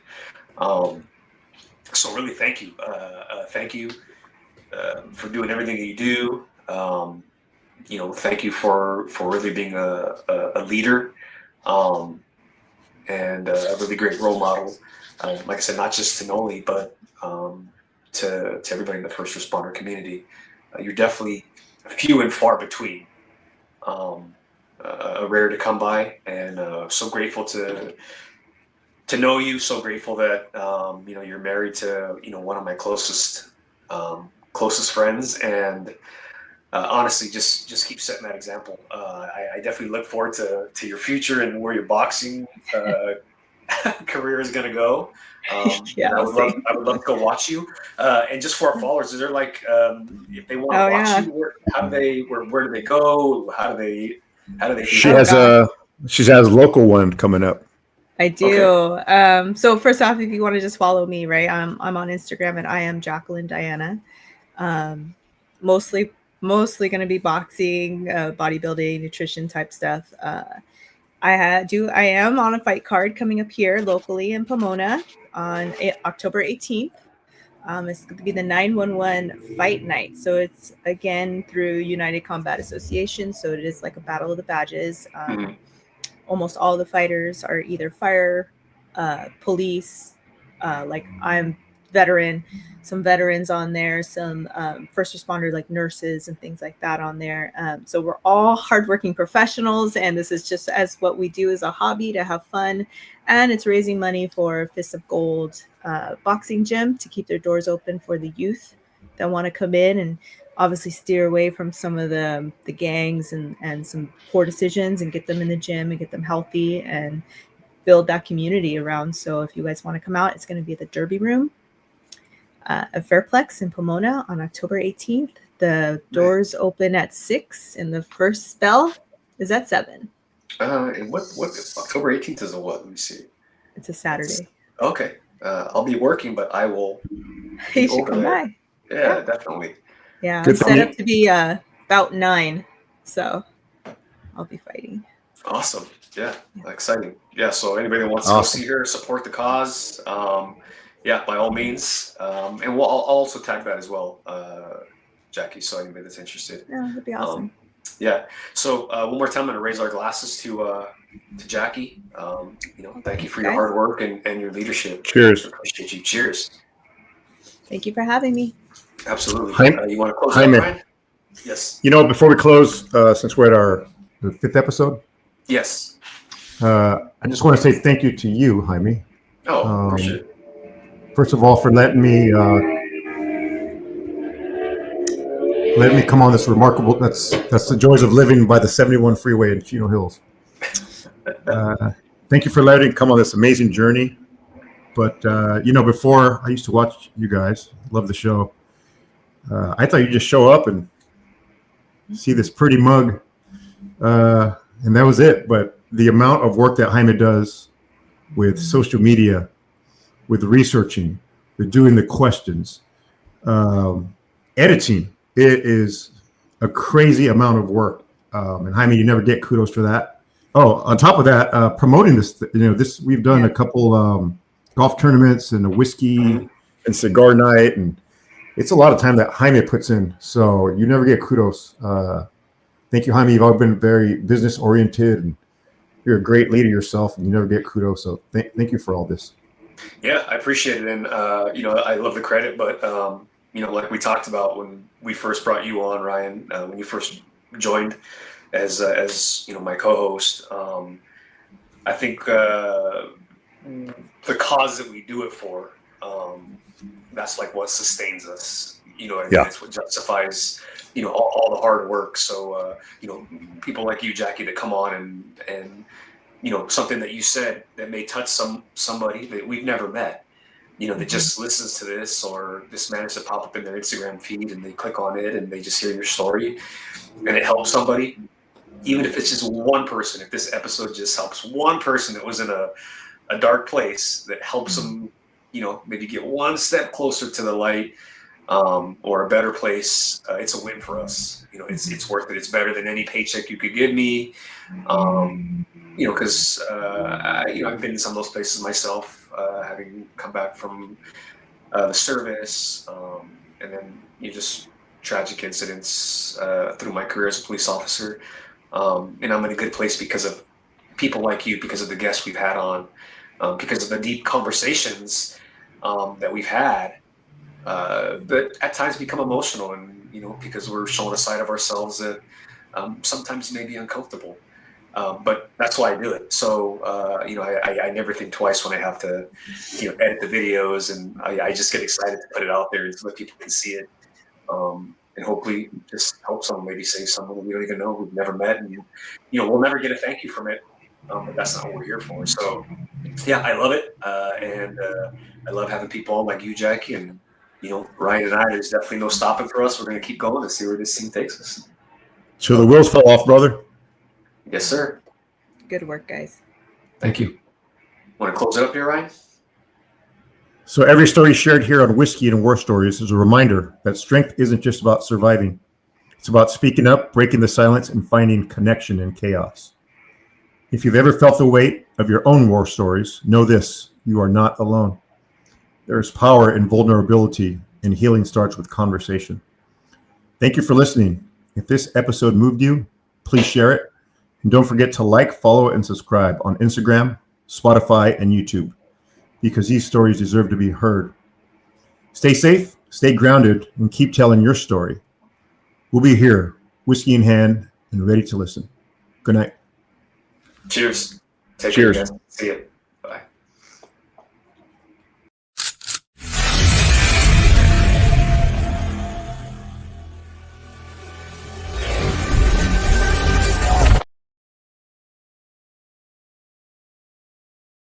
Speaker 3: So really, thank you. Thank you for doing everything that you do. Thank you for really being a leader and a really great role model. Like I said, not just to Noli, but to everybody in the first responder community. You're definitely few and far between, rare to come by, and so grateful to know you. So grateful that you're married to one of my closest friends, and honestly, just keep setting that example. I definitely look forward to your future and where your boxing career is going to go.
Speaker 4: Yeah,
Speaker 3: I would love to go watch you. And just for our followers, is there if they want to watch you, where do they go? How do they?
Speaker 2: She has a local one coming up.
Speaker 4: I do. Okay. So first off, if you want to just follow me, right? I'm on Instagram and I am Jacquelyn Diana. Mostly going to be boxing, bodybuilding, nutrition type stuff. I am on a fight card coming up here locally in Pomona on October 18th. It's going to be the 911 fight night. So it's again through United Combat Association. So it is like a battle of the badges. Almost all the fighters are either fire, police, like I'm veteran, some veterans on there, some first responders like nurses and things like that on there. So we're all hardworking professionals, and this is just as what we do as a hobby to have fun. And it's raising money for Fist of Gold boxing gym to keep their doors open for the youth that want to come in and obviously steer away from some of the gangs and some poor decisions and get them in the gym and get them healthy and build that community around. So if you guys want to come out, it's going to be at the Derby Room at Fairplex in Pomona on October 18th. The doors open at 6 and the first bell is at 7.
Speaker 3: And what October 18th is a what? Let me see.
Speaker 4: It's a Saturday.
Speaker 3: Okay. I'll be working, but I will.
Speaker 4: You should come by.
Speaker 3: Yeah, definitely.
Speaker 4: Yeah,
Speaker 2: Good
Speaker 4: I'm set up to be about 9, so I'll be fighting.
Speaker 3: Awesome. Yeah, exciting. Yeah, so anybody that wants to go see her, support the cause, yeah, by all means. And I'll also tag that as well, Jackie, so anybody that's interested.
Speaker 4: Yeah, that'd be awesome.
Speaker 3: Yeah. So one more time, I'm going to raise our glasses to Jackie. Thank you for your hard work and your leadership.
Speaker 2: Cheers.
Speaker 3: Appreciate you. Cheers.
Speaker 4: Thank you for having me.
Speaker 3: Absolutely.
Speaker 2: Hi,
Speaker 3: you want to close out, Ryan? Yes.
Speaker 2: Before we close, since we're at our 5th episode,
Speaker 3: Yes.
Speaker 2: I just want to say thank you to you, Jaime.
Speaker 3: Oh, appreciate it.
Speaker 2: First of all, for letting me come on this remarkable. That's the joys of living by the 71 freeway in Chino Hills. Thank you for letting me come on this amazing journey. But before I used to watch you guys, love the show. I thought you'd just show up and see this pretty mug, and that was it. But the amount of work that Jaime does with social media, with researching, with doing the questions, editing, it is a crazy amount of work. And Jaime, you never get kudos for that. Oh, on top of that, promoting this, we've done a couple golf tournaments and a whiskey and cigar night, and it's a lot of time that Jaime puts in. So you never get kudos. Thank you, Jaime. You've always been very business oriented, and you're a great leader yourself, and you never get kudos. So thank you for all this. Yeah, I appreciate it. And, I love the credit, but, like we talked about when we first brought you on, Ryan, when you first joined as my co-host, I think the cause that we do it for, that's like what sustains us. It's what justifies, all the hard work. So, people like you, Jackie, that come on and something that you said that may touch somebody that we've never met, that just listens to this, or this managed to pop up in their Instagram feed and they click on it and they just hear your story and it helps somebody. Even if it's just one person, if this episode just helps one person that was in a dark place, that helps them, maybe get one step closer to the light, or a better place, it's a win for us. It's worth it. It's better than any paycheck you could give me. Because I've been in some of those places myself, having come back from the service, and then just tragic incidents through my career as a police officer. And I'm in a good place because of people like you, because of the guests we've had on, because of the deep conversations that we've had, that at times become emotional, and because we're showing a side of ourselves that sometimes may be uncomfortable. But that's why I do it. So, I never think twice when I have to, edit the videos, and I just get excited to put it out there so that people can see it. And hopefully just help someone, maybe save someone that we don't even know, we've never met. And, we'll never get a thank you from it. But that's not what we're here for. So, yeah, I love it. And I love having people on like you, Jackie, and, Ryan and I. There's definitely no stopping for us. We're going to keep going to see where this thing takes us. So the wheels fell off, brother.
Speaker 3: Yes, sir.
Speaker 4: Good work, guys.
Speaker 3: Thank you. Want to close it up here, Ryan?
Speaker 2: So every story shared here on Whiskey and War Stories is a reminder that strength isn't just about surviving. It's about speaking up, breaking the silence, and finding connection in chaos. If you've ever felt the weight of your own war stories, know this: you are not alone. There is power in vulnerability, and healing starts with conversation. Thank you for listening. If this episode moved you, please share it. And don't forget to like, follow, and subscribe on Instagram, Spotify, and YouTube, because these stories deserve to be heard. Stay safe, stay grounded, and keep telling your story. We'll be here, whiskey in hand, and ready to listen. Good night.
Speaker 3: Cheers. Take
Speaker 2: Cheers.
Speaker 3: care, guys. See you.